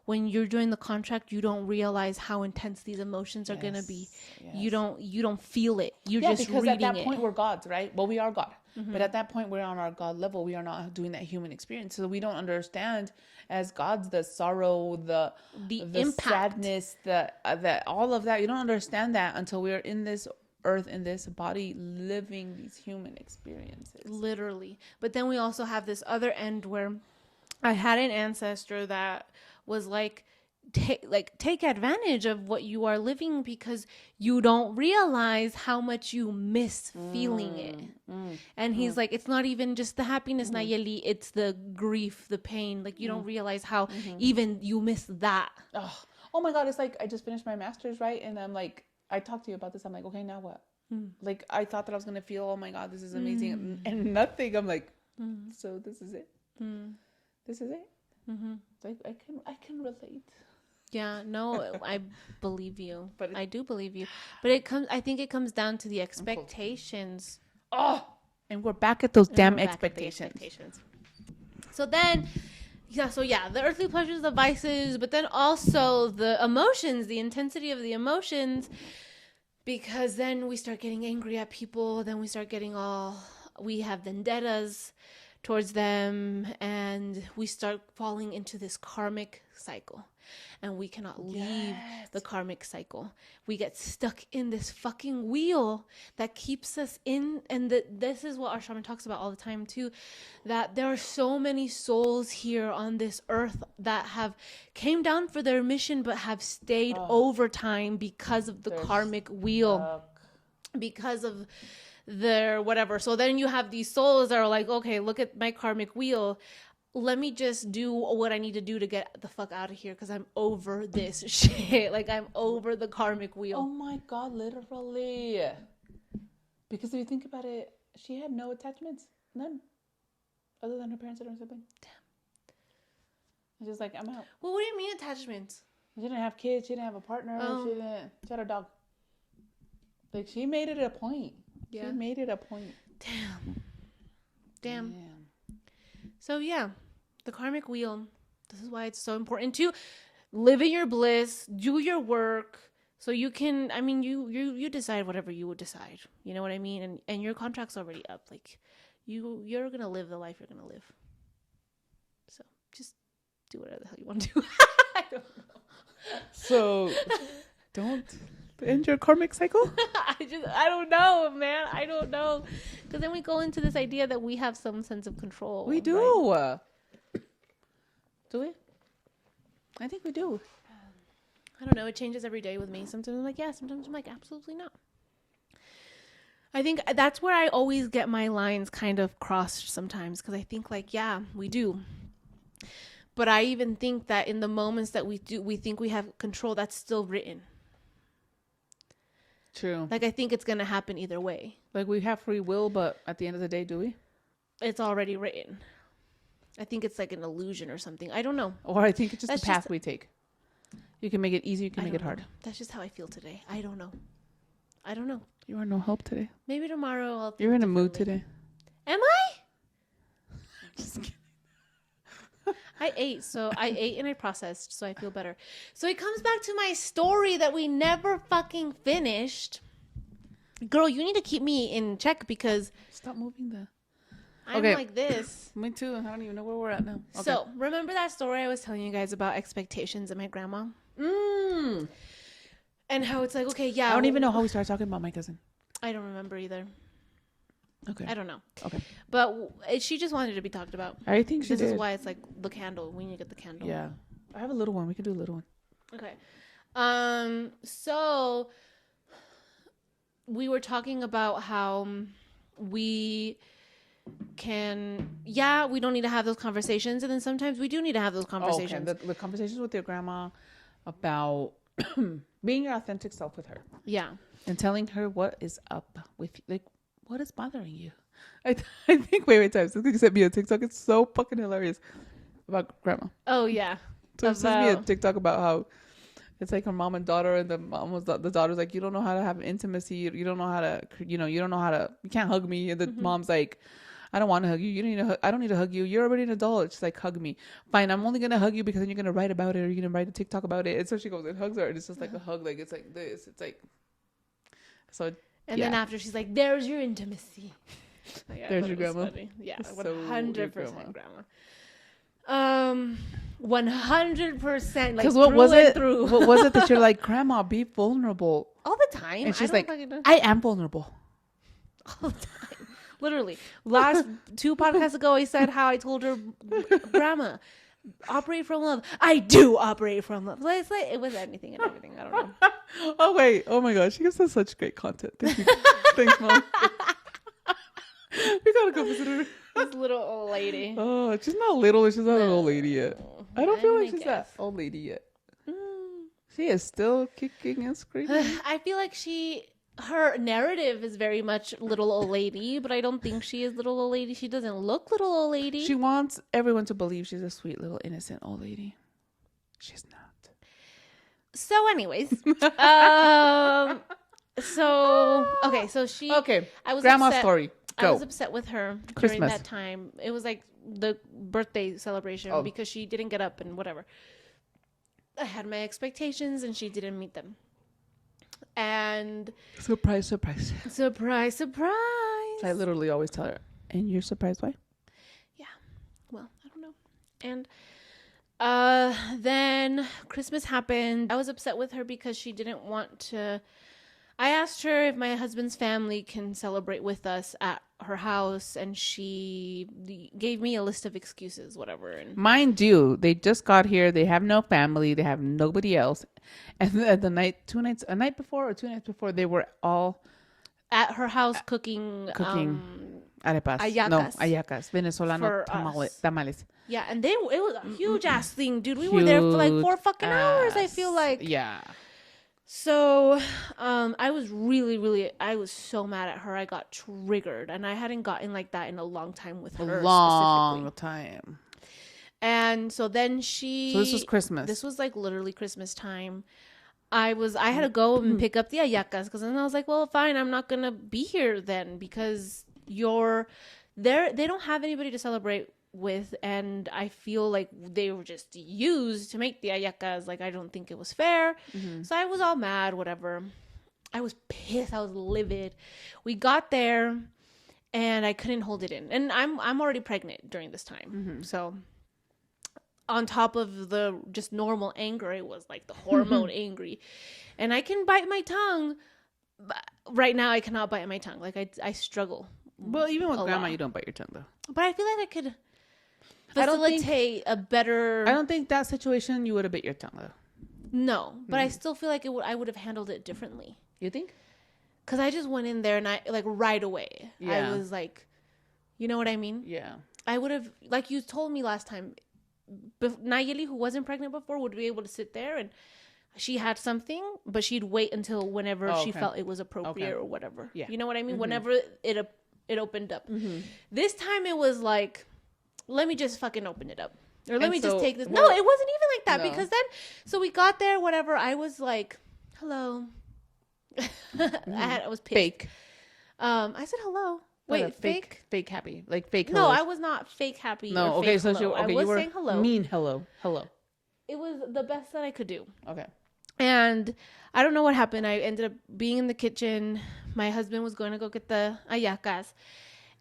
when you're doing the contract, you don't realize how intense these emotions are going to be. Yes. You don't feel it. You're just reading it. Because at that point we're gods, right? Well, we are God. But at that point we're on our God level. We are not doing that human experience. So we don't understand as gods the sorrow, the impact, sadness, the all of that. You don't understand that until we're in this earth, in this body, living these human experiences, literally. But then we also have this other end where I had an ancestor that was like, take advantage of what you are living because you don't realize how much you miss feeling it. And he's like, it's not even just the happiness, Nayeli, it's the grief, the pain. Like you don't realize how even you miss that. Oh my God, it's like I just finished my master's, right? And I'm like, I talked to you about this. I'm like, okay, now what? Like I thought that I was gonna feel, oh my God, this is amazing, and nothing. I'm like, so this is it. This is it. Like I can relate. Yeah, no, I believe you. I do believe you. But I think it comes down to the expectations. Oh, And we're back at those And damn we're back at the expectations. So then, the earthly pleasures, the vices, but then also the emotions, the intensity of the emotions, because then we start getting angry at people. Then we have vendettas towards them, and we start falling into this karmic cycle. And we cannot leave the karmic cycle. We get stuck in this fucking wheel that keeps us in. And this is what our shaman talks about all the time too, that there are so many souls here on this earth that have came down for their mission but have stayed over time because of the karmic wheel, because of their whatever. So then you have these souls that are like, okay, look at my karmic wheel. Let me just do what I need to do to get the fuck out of here, because I'm over this shit. Like, I'm over the karmic wheel. Oh my God, literally. Because if you think about it, she had no attachments. None. Other than her parents and her sibling. Damn. It's just like, I'm out. Well, what do you mean attachments? She didn't have kids. She didn't have a partner. She had a dog. Like, she made it a point. Yeah. She made it a point. Damn. So yeah, the karmic wheel. This is why it's so important to live in your bliss, do your work, so you can. I mean, you decide whatever you would decide. You know what I mean? And your contract's already up. Like, you're gonna live the life you're gonna live. So just do whatever the hell you want to do. I don't know. So don't end your karmic cycle. I don't know, man. I don't know. Because then we go into this idea that we have some sense of control. We do. Right? Do we? I think we do. I don't know. It changes every day with me. Sometimes I'm like, yeah. Sometimes I'm like, absolutely not. I think that's where I always get my lines kind of crossed sometimes. Because I think like, yeah, we do. But I even think that in the moments that we think we have control, that's still written. True. Like, I think it's going to happen either way. Like, we have free will, but at the end of the day, do we? It's already written. I think it's like an illusion or something. I don't know. Or I think it's just the path we take. You can make it easy. You can make it hard. That's just how I feel today. I don't know. You are no help today. Maybe tomorrow I'll think You're in a mood today. Am I? Just kidding. I ate and I processed, so I feel better. So it comes back to my story that we never fucking finished. Girl, you need to keep me in check because... Stop moving the... I'm like this. Me too. I don't even know where we're at now. Okay. So, remember that story I was telling you guys about expectations and my grandma? And how it's like, okay, yeah. I don't even know how we started talking about my cousin. I don't remember either. Okay. I don't know. Okay. But she just wanted to be talked about. I think she did. This is why it's like the candle. We need to get the candle. Yeah. I have a little one. We can do a little one. Okay. So we were talking about how we don't need to have those conversations. And then sometimes we do need to have those conversations. Okay. The conversations with your grandma about being your authentic self with her. Yeah. And telling her what is up with you. Like, what is bothering you? I think wait times. I think you sent me a TikTok. It's so fucking hilarious about grandma. Oh yeah. So she sent me a TikTok about how it's like her mom and daughter, and the daughter's like, you don't know how to have intimacy. You don't know how to, you can't hug me. And the mom's like, I don't want to hug you. You don't need to hug. I don't need to hug you. You're already an adult. She's like, hug me. Fine. I'm only gonna hug you because then you're gonna write about it, or you're gonna write a TikTok about it. And so she goes and hugs her, and it's just like a hug. Like it's like this. It's like so. And then after she's like, "There's your intimacy." There's your grandma. Funny. Yeah, 100% grandma. 100%. Because what was it? What was it that you're like, Grandma, be vulnerable all the time? And she's like, I am vulnerable all the time. Literally, last 2 podcasts ago, I said how I told her, Grandma, operate from love. I do operate from love. It's like it was anything and everything. I don't know. Oh wait! Oh my gosh! She gives us such great content. Thank you. Thanks, Mom. We gotta go visit her. This little old lady. Oh, she's not little. She's not an old lady yet. I don't feel like she's that old lady yet. She is still kicking and screaming. I feel like her narrative is very much little old lady, but I don't think she is little old lady. She doesn't look little old lady. She wants everyone to believe she's a sweet little innocent old lady. She's not. So anyways, so she. Okay. I was Grandma's upset. story. I was upset with her during Christmas. that time. It was like the birthday celebration because she didn't get up and whatever. I had my expectations and she didn't meet them. And surprise. surprise. I literally always tell her, and you're surprised why? Yeah. Well, I don't know. And then Christmas happened. I was upset with her because she didn't want to. I asked her if my husband's family can celebrate with us at her house, and she gave me a list of excuses, whatever. And mind you, they just got here. They have no family. They have nobody else. And a night before, they were all at her house cooking arepas. Ayacas. No, ayacas. Venezolano tamales. Yeah, and it was a huge ass thing, dude. We were there for like 4 fucking hours, I feel like. Yeah. So, I was I was so mad at her. I got triggered, and I hadn't gotten like that in a long time with her. Long time. And so then So this was Christmas. This was like literally Christmas time. I had to go and pick up the ayacas because then I was like, well, fine, I'm not gonna be here then because they don't have anybody to celebrate with, and I feel like they were just used to make the ayacas. Like, I don't think it was fair. So I was all mad, whatever. I was pissed. I was livid. We got there and I couldn't hold it in, and I'm already pregnant during this time. So on top of the just normal anger, it was like the hormone angry, and I can bite my tongue, but right now I cannot bite my tongue. Like, I struggle. Well, even with grandma, you don't bite your tongue though. But I feel like I could facilitate a better. I don't think that situation you would have bit your tongue though. No, but I still feel like I would have handled it differently. You think? Because I just went in there and I like right away. Yeah. I was like, you know what I mean? Yeah. I would have, like you told me last time, Nayeli, who wasn't pregnant before, would be able to sit there and she had something, but she'd wait until whenever she felt it was appropriate or whatever. Yeah. You know what I mean? Whenever it opened up. This time it was like, let me just fucking open it up. Or let me just take this. No, it wasn't even like that because then, so we got there, whatever. I was like, hello. I was pissed. Fake. I said hello. Wait, fake? Fake happy. Like fake hello. hello. No, I was not fake happy. No, or okay, fake so hello. I was saying hello. Mean hello. Hello. It was the best that I could do. Okay. And I don't know what happened. I ended up being in the kitchen. My husband was going to go get the ayacas.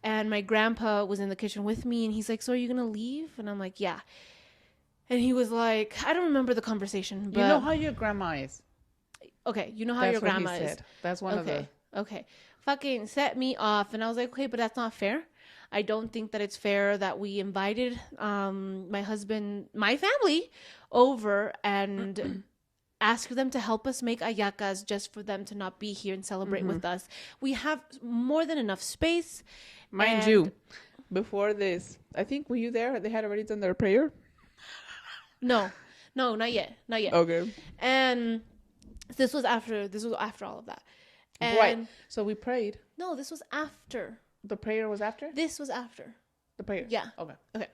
And my grandpa was in the kitchen with me. And he's like, so are you going to leave? And I'm like, yeah. And he was like, I don't remember the conversation. But you know how your grandma is. Okay, you know how your grandma is. That's one of the... Okay. Fucking set me off. And I was like, okay, but that's not fair. I don't think that it's fair that we invited my husband, my family, over and ask them to help us make ayacas just for them to not be here and celebrate with us. We have more than enough space. Mind you, before this, I think, were you there? They had already done their prayer? No, not yet. Okay. And this was after all of that. And right. So we prayed. No, this was after. The prayer was after? This was after. The prayer? Yeah. Okay.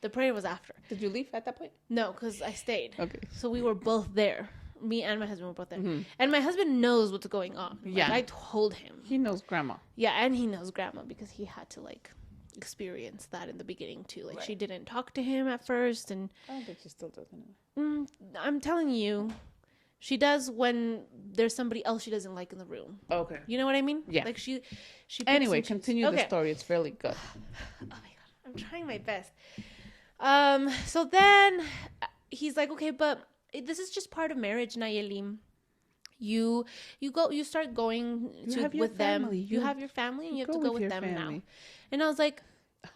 The prayer was after. Did you leave at that point? No, because I stayed. Okay. So we were both there. Me and my husband were both there. And my husband knows what's going on. Like, yeah. I told him. He knows grandma. Yeah, and he knows grandma because he had to, like, experience that in the beginning, too. Like, she didn't talk to him at first. And I don't think she still does anyway. I'm telling you, she does when there's somebody else she doesn't like in the room. Okay. You know what I mean? Yeah. Like, she anyway, continue the story. It's fairly good. Oh, my God. I'm trying my best. So then he's like, okay, but this is just part of marriage, Nayeli. You start going with them. You have your family and you have to go with them now. And I was like,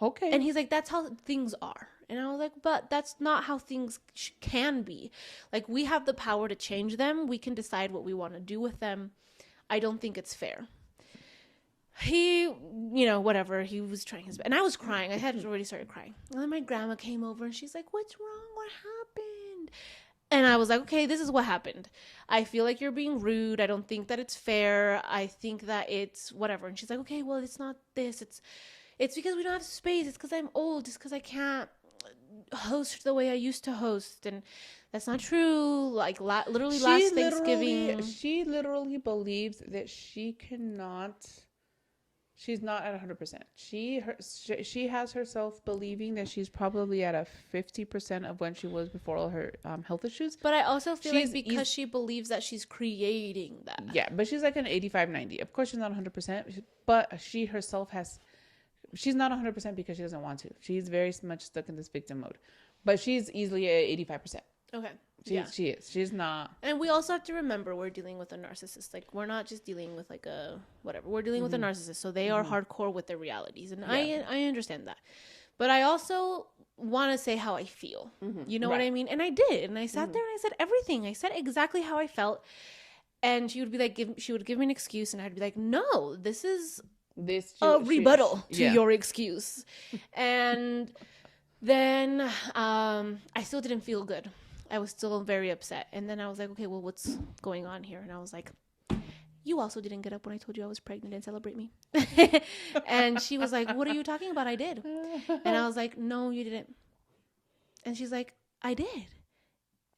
okay. And he's like, that's how things are. And I was like, but that's not how things can be. Like, we have the power to change them. We can decide what we want to do with them. I don't think it's fair. He, whatever, he was trying his best. And I was crying. I had already started crying. And then my grandma came over and she's like, what's wrong? What happened? And I was like, okay, this is what happened. I feel like you're being rude. I don't think that it's fair. I think that it's whatever. And she's like, okay, well, it's not this. It's because we don't have space. It's because I'm old. It's because I can't host the way I used to host. And that's not true. Like, literally last Thanksgiving. She literally believes that she cannot She's not at 100%. She has herself believing that she's probably at a 50% of when she was before all her health issues. But I also feel like because she believes that she's creating that. Yeah, but she's like an 85, 90. Of course, she's not 100%, but she herself has... She's not 100% because she doesn't want to. She's very much stuck in this victim mode. But she's easily at 85%. Okay. She is. She's not. And we also have to remember we're dealing with a narcissist. Like, we're not just dealing with like a whatever. We're dealing with a narcissist. So they are hardcore with their realities. And I understand that. But I also want to say how I feel. You know what I mean? And I did. And I sat there and I said everything. I said exactly how I felt. And she would be like, she would give me an excuse. And I'd be like, no, this is a rebuttal to your excuse. And then I still didn't feel good. I was still very upset. And then I was like, okay, well, what's going on here? And I was like, you also didn't get up when I told you I was pregnant and celebrate me. And she was like, what are you talking about? I did. And I was like, no, you didn't. And she's like, I did.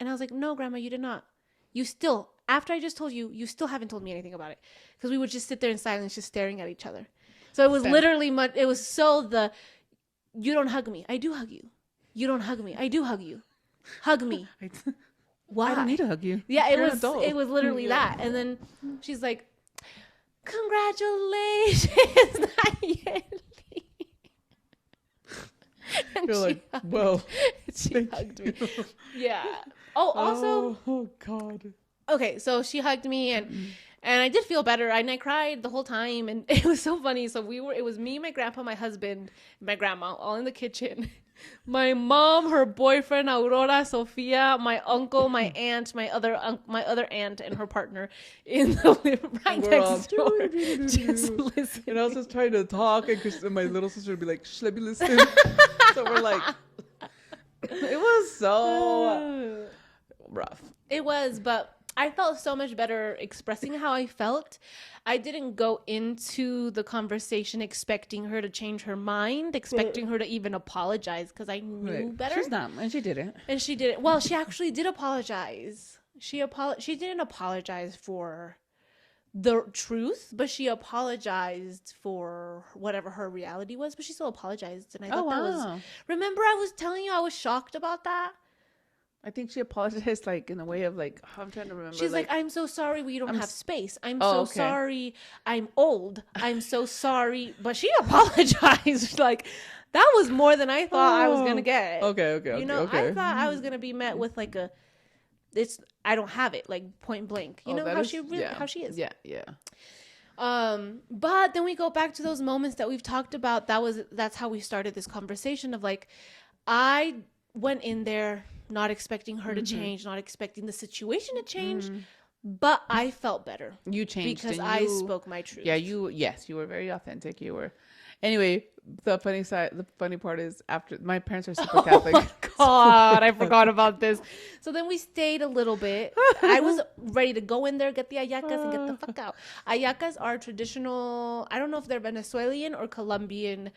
And I was like, no, Grandma, you did not. You still, after I just told you, you still haven't told me anything about it. Because we would just sit there in silence, just staring at each other. So it was literally much, it was so you don't hug me. I do hug you. You don't hug me. I do hug you. Hug me. Why? I don't need to hug you. Yeah, it was literally that. And then she's like, congratulations, Nayeli. You're like, well, she hugged me. Yeah. Oh, also. Oh God. Okay, so she hugged me and I did feel better. And I cried the whole time, and it was so funny. So it was me, my grandpa, my husband, my grandma, all in the kitchen. My mom, her boyfriend, Aurora, Sofia, my uncle, my aunt, my other aunt, and her partner in the living right next door. Just listen. And I was just trying to talk, and my little sister would be like, "Shh, let me listen." So we're like, it was so rough. It was, but I felt so much better expressing how I felt. I didn't go into the conversation expecting her to change her mind, expecting her to even apologize, because I knew better. She's not, and she didn't. And she didn't. Well, she actually did apologize. She didn't apologize for the truth, but she apologized for whatever her reality was. But she still apologized, and I thought that was. Remember, I was telling you I was shocked about that. I think she apologized, like, in a way of, like, I'm trying to remember. She's like, I'm so sorry we don't have space. I'm so sorry. I'm old. I'm so sorry. But she apologized. Like, that was more than I thought I was going to get. Okay. You know, I thought I was going to be met with, like, I don't have it, like, point blank. You know how she is. Yeah. But then we go back to those moments that we've talked about. That's how we started this conversation of, like, I went in there not expecting her to change, not expecting the situation to change, but I felt better. You changed because I spoke my truth. Yeah, you were very authentic. You were. Anyway, the funny part is after my parents are super Catholic. Oh my God, I forgot about this. So then we stayed a little bit. I was ready to go in there, get the hallacas, and get the fuck out. Hallacas are traditional. I don't know if they're Venezuelan or Colombian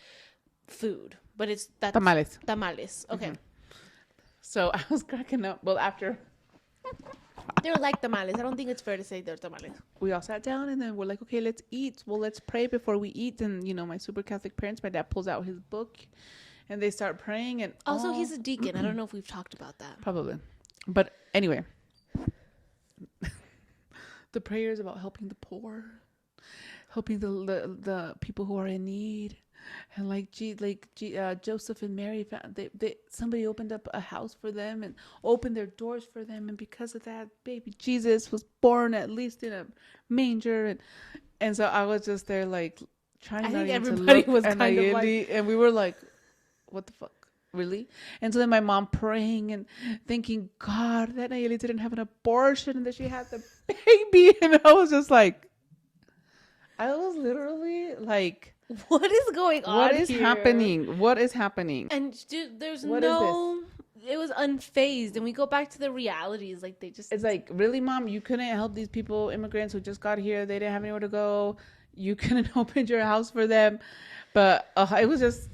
food, but that's tamales. Tamales. Okay. Mm-hmm. So I was cracking up. Well, after they were like tamales. I don't think it's fair to say they're tamales. We all sat down and then we're like, okay, let's eat. Well, let's pray before we eat. And my super Catholic parents, my dad pulls out his book and they start praying. And also, he's a deacon. I don't know if we've talked about that. Probably. But anyway, the prayer is about helping the poor, helping the people who are in need. And Joseph and Mary found somebody opened up a house for them and opened their doors for them, and because of that, baby Jesus was born at least in a manger, and so I was just there like trying. I think everybody was kind of like, and we were like, what the fuck, really? And so then my mom praying and thinking, God, that Nayeli didn't have an abortion and that she had the baby, and I was just like, I was literally like, what is going on? What is happening? What is happening? And dude, it was unfazed. And we go back to the realities. Like it's like, really, Mom, you couldn't help these people, immigrants who just got here. They didn't have anywhere to go. You couldn't open your house for them. But it was just,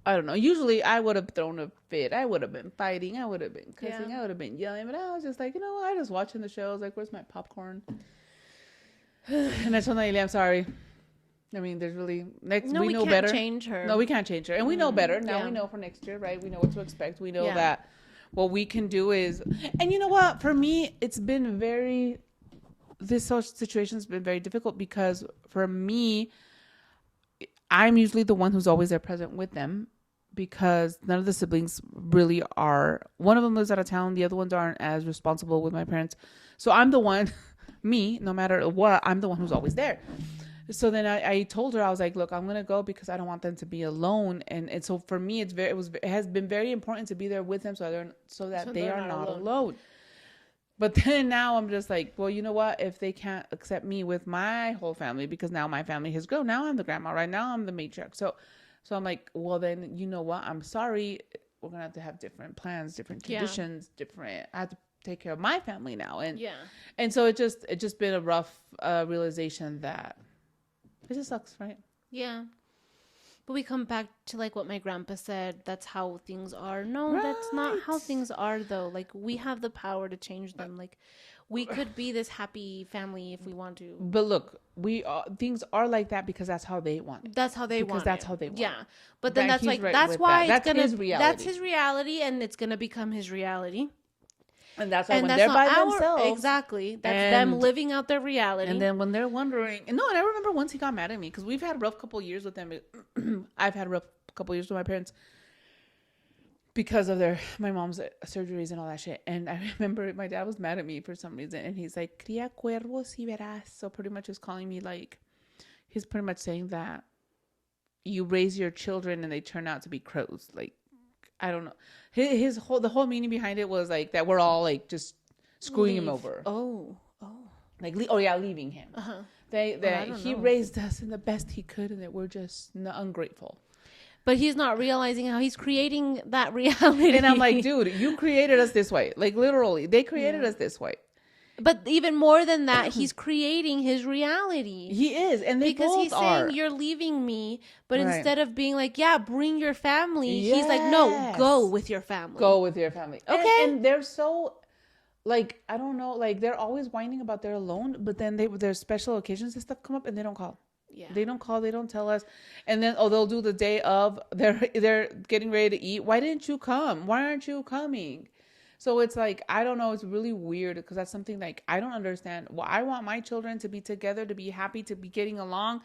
I don't know. Usually I would have thrown a fit. I would have been fighting. I would have been cussing. I would have been yelling. But I was just like, I was watching the show. I was like, where's my popcorn? And I told Nayeli, I'm sorry. I mean, there's really we know can't better. change her. No, we can't change her, and we know better now. Yeah. We know for next year, right? We know what to expect. We know that what we can do is, and you know what? For me, it's been this social situation's been very difficult because for me, I'm usually the one who's always there present with them because none of the siblings really are. One of them lives out of town. The other ones aren't as responsible with my parents. So I'm the one, me, no matter what, I'm the one who's always there. So then I told her, I was like, look, I'm going to go because I don't want them to be alone. And so for me, it has been very important to be there with them so that they are not alone. But then now I'm just like, well, you know what? If they can't accept me with my whole family, because now my family has grown. Now I'm the grandma, right? Now I'm the matriarch. So I'm like, well, then you know what? I'm sorry. We're going to have different plans, different traditions, I have to take care of my family now. And so it's just been a rough realization that it just sucks, right? Yeah. But we come back to like what my grandpa said. That's how things are. No, that's not how things are, though. Like, we have the power to change them. Like, we could be this happy family if we want to. But look, things are like that because that's how they want it. That's how they want it. Because that's how they want it. Yeah. But then that's why it's gonna. That's his reality, and it's gonna become his reality. And that's why when they're by themselves. Exactly. That's them living out their reality. And then when they're wondering. And I remember once he got mad at me because we've had a rough couple of years with them. I've had a rough couple of years with my parents because of my mom's surgeries and all that shit. And I remember my dad was mad at me for some reason. And he's like, cría cuervos y verás. So pretty much is calling me like, he's pretty much saying that you raise your children and they turn out to be crows. Like, I don't know. The whole meaning behind it was like that we're all like just screwing him over. Like leaving him. He raised us in the best he could, and that we're just ungrateful. But he's not realizing how he's creating that reality. And I'm like, dude, you created us this way. Like literally, they created us this way. But even more than that, he's creating his reality. He is, and they both are. Because he's saying, you're leaving me, but instead of being like, yeah, bring your family, he's like, no, go with your family. Go with your family. Okay. And they're so, like, I don't know, like, they're always whining about they're alone, but then there's special occasions and stuff come up, and they don't call. Yeah. They don't call, they don't tell us. And then, they'll do the day of, they're getting ready to eat. Why didn't you come? Why aren't you coming? So it's like, I don't know. It's really weird because that's something like I don't understand. Well, I want my children to be together, to be happy, to be getting along.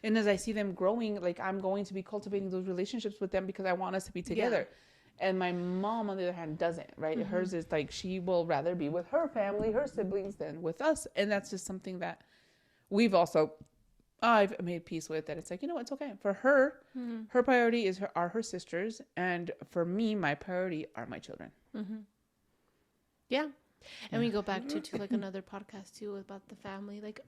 And as I see them growing, like I'm going to be cultivating those relationships with them because I want us to be together. Yeah. And my mom, on the other hand, doesn't, right? Mm-hmm. Hers is like she will rather be with her family, her siblings, than with us. And that's just something that I've made peace with, that it's like, you know, it's okay. For her, her priority are her sisters. And for me, my priority are my children. Mm-hmm. Yeah. And we go back to like another podcast too about the family. Like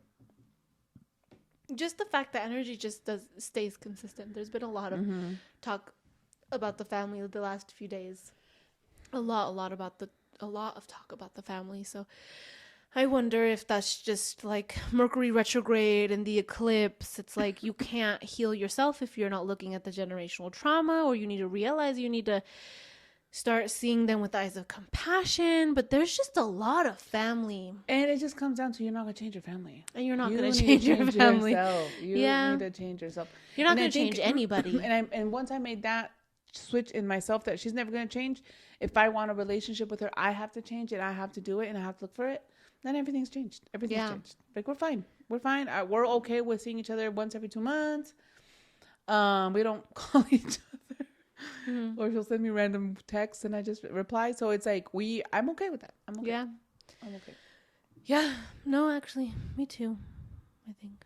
just the fact that energy just stays consistent. There's been a lot of talk about the family the last few days. A lot of talk about the family. So I wonder if that's just like Mercury retrograde and the eclipse. It's like you can't heal yourself if you're not looking at the generational trauma, or you need to realize you need to start seeing them with eyes of compassion. But there's just a lot of family. And it just comes down to you're not going to change your family. And you're not going to change your family. You need to change yourself. You're not going to change anybody. And once I made that switch in myself that she's never going to change, if I want a relationship with her, I have to change it. I have to do it and I have to look for it. Then everything's changed. Everything's changed. Like we're fine. We're fine. We're okay with seeing each other once every 2 months. We don't call each other. Mm-hmm. Or she'll send me random texts and I just reply. So it's like I'm okay with that. I'm okay. Yeah. I'm okay. Yeah. No, actually, me too. I think.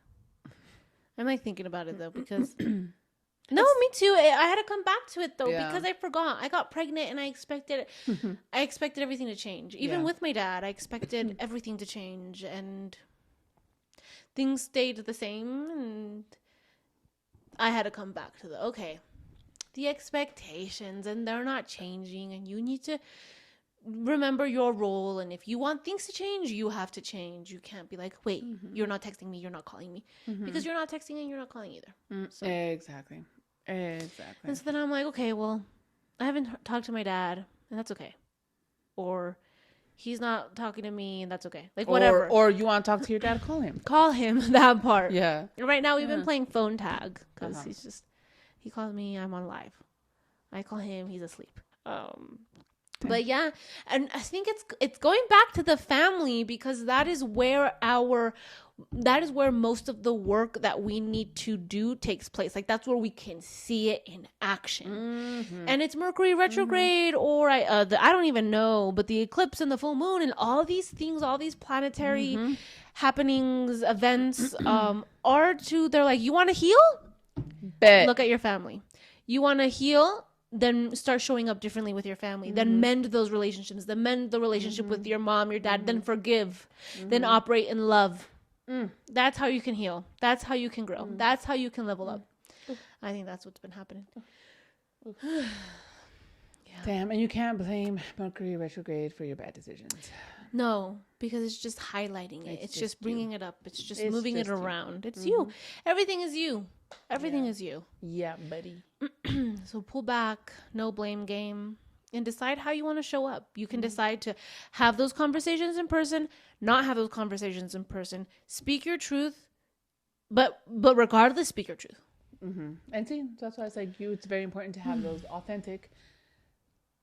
I'm like thinking about it though because no, me too. I had to come back to it though because I forgot. I got pregnant and I expected everything to change. Even with my dad, I expected everything to change, and things stayed the same, and I had to come back to the expectations, and they're not changing, and you need to remember your role, and if you want things to change, you have to change. You can't be like, wait, you're not texting me, you're not calling me, because you're not texting and you're not calling either. So. Exactly. And so then I'm like, okay, well, I haven't talked to my dad, and that's okay. Or He's not talking to me, and that's okay. Like, whatever. Or you want to talk to your dad, call him. Call him, that part. Yeah. Right now, we've been playing phone tag because Uh-huh. he calls me, I'm on live. I call him, he's asleep. But yeah, and I think it's going back to the family, because that is where most of the work that we need to do takes place. Like, that's where we can see it in action. Mm-hmm. And it's Mercury retrograde, or I don't even know, but the eclipse and the full moon and all these things, all these planetary happenings, events, they're like, you want to heal? Bet. Look at your family. You want to heal? Then start showing up differently with your family. Then mend those relationships. Then mend the relationship with your mom, your dad. Then forgive. Then operate in love. That's how you can heal. That's how you can grow. That's how you can level up. I think that's what's been happening. Yeah. Damn, and you can't blame Mercury retrograde for your bad decisions. No, because it's just highlighting it. It's just bringing it up. It's just moving it around. You. It's you. Everything is you. Everything is you. Yeah, buddy. So pull back, no blame game, and decide how you want to show up. You can decide to have those conversations in person, not have those conversations in person. Speak your truth, but regardless, speak your truth. And see, that's why it's like it's very important to have those authentic,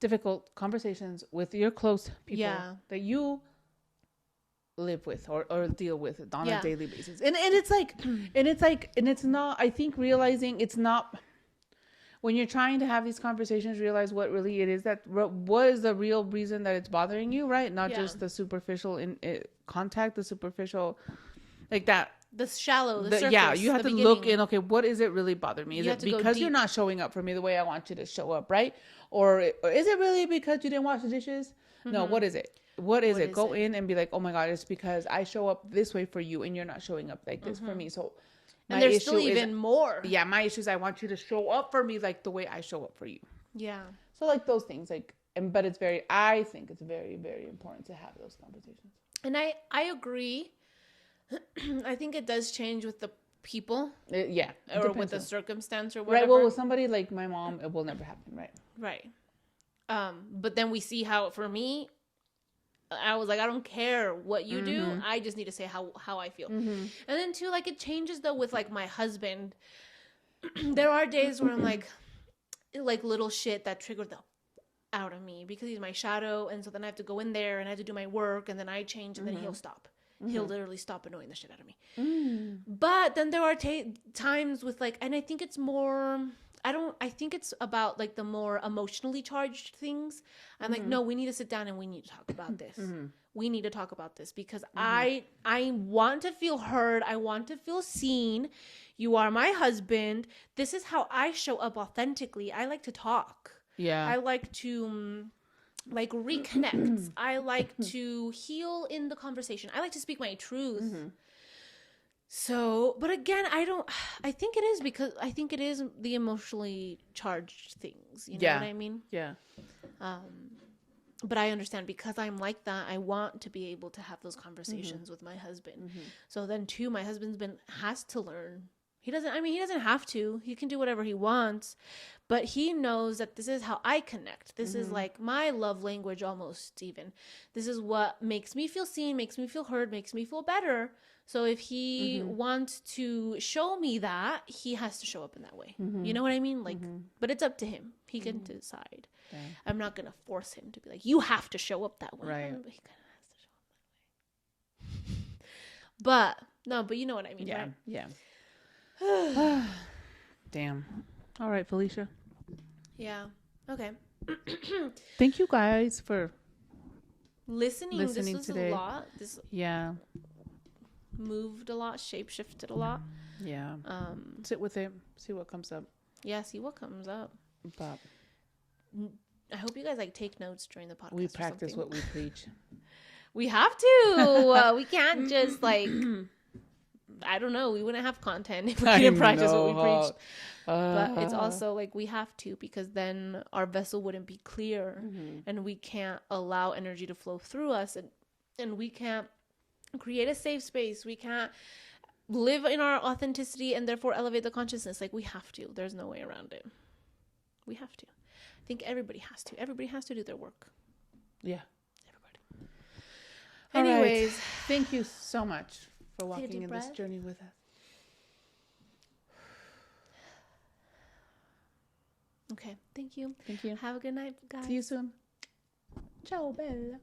difficult conversations with your close people that you live with or deal with on a daily basis. And it's not, I think, realizing it's not, when you're trying to have these conversations, realize what really it is, that what is the real reason that it's bothering you, right? Not just the superficial contact, the superficial, like that. The shallow, the surface. Yeah, you have to look in, okay, what is it really bothering me? Is it because you're not showing up for me the way I want you to show up, right? Or is it really because you didn't wash the dishes? No, what is it? What is it? Go in and be like, oh my God, it's because I show up this way for you and you're not showing up like this for me. So and there's still even more. Yeah, my issue is I want you to show up for me like the way I show up for you. Yeah. So like those things, like, but I think it's very, very important to have those conversations. And I agree. I think it does change with the people. Or with the circumstance or whatever. Right. Well, with somebody like my mom, it will never happen. Right. Right. But then we see how, for me, I was like, I don't care what you do. I just need to say how I feel. And then too, like, it changes though with like my husband. There are days where I'm like little shit that triggered the out of me because he's my shadow. And so then I have to go in there and I have to do my work, and then I change, and then he'll stop. He'll literally stop annoying the shit out of me. But then there are times with like, and I think it's more, I think it's about like the more emotionally charged things. I'm like, no, we need to sit down and we need to talk about this. We need to talk about this because I want to feel heard. I want to feel seen. You are my husband. This is how I show up authentically. I like to talk. Yeah. I like to like reconnect. I like to heal in the conversation. I like to speak my truth. So, but again, I think it is because I think it is the emotionally charged things. You know what I mean? Yeah. But I understand, because I'm like that, I want to be able to have those conversations with my husband. So then too, my husband's has to learn. He doesn't have to. He can do whatever he wants. But he knows that this is how I connect. This is like my love language almost even. This is what makes me feel seen, makes me feel heard, makes me feel better. So if he wants to show me that, he has to show up in that way. You know what I mean? Like, but it's up to him. He can decide. Yeah. I'm not going to force him to be like, you have to show up that way. Right. But he kind of has to show up that way. But you know what I mean, yeah. right? Yeah. Damn. All right, Felicia. Yeah. Okay. Thank you guys for listening. This was today. A lot. This moved a lot, shape-shifted a lot. Yeah. Sit with it. See what comes up. Yeah, see what comes up. But I hope you guys like take notes during the podcast. We practice what we preach. We have to. We can't just like I don't know. We wouldn't have content if we didn't practice what we preached. But it's also like we have to, because then our vessel wouldn't be clear, and we can't allow energy to flow through us, and we can't create a safe space. We can't live in our authenticity and therefore elevate the consciousness. Like, we have to. There's no way around it. We have to. I think everybody has to. Everybody has to do their work. Yeah. Everybody. Anyways, thank you so much for walking in breath. this journey with us. Okay, thank you. Thank you. Have a good night, guys. See you soon. Ciao, Bella.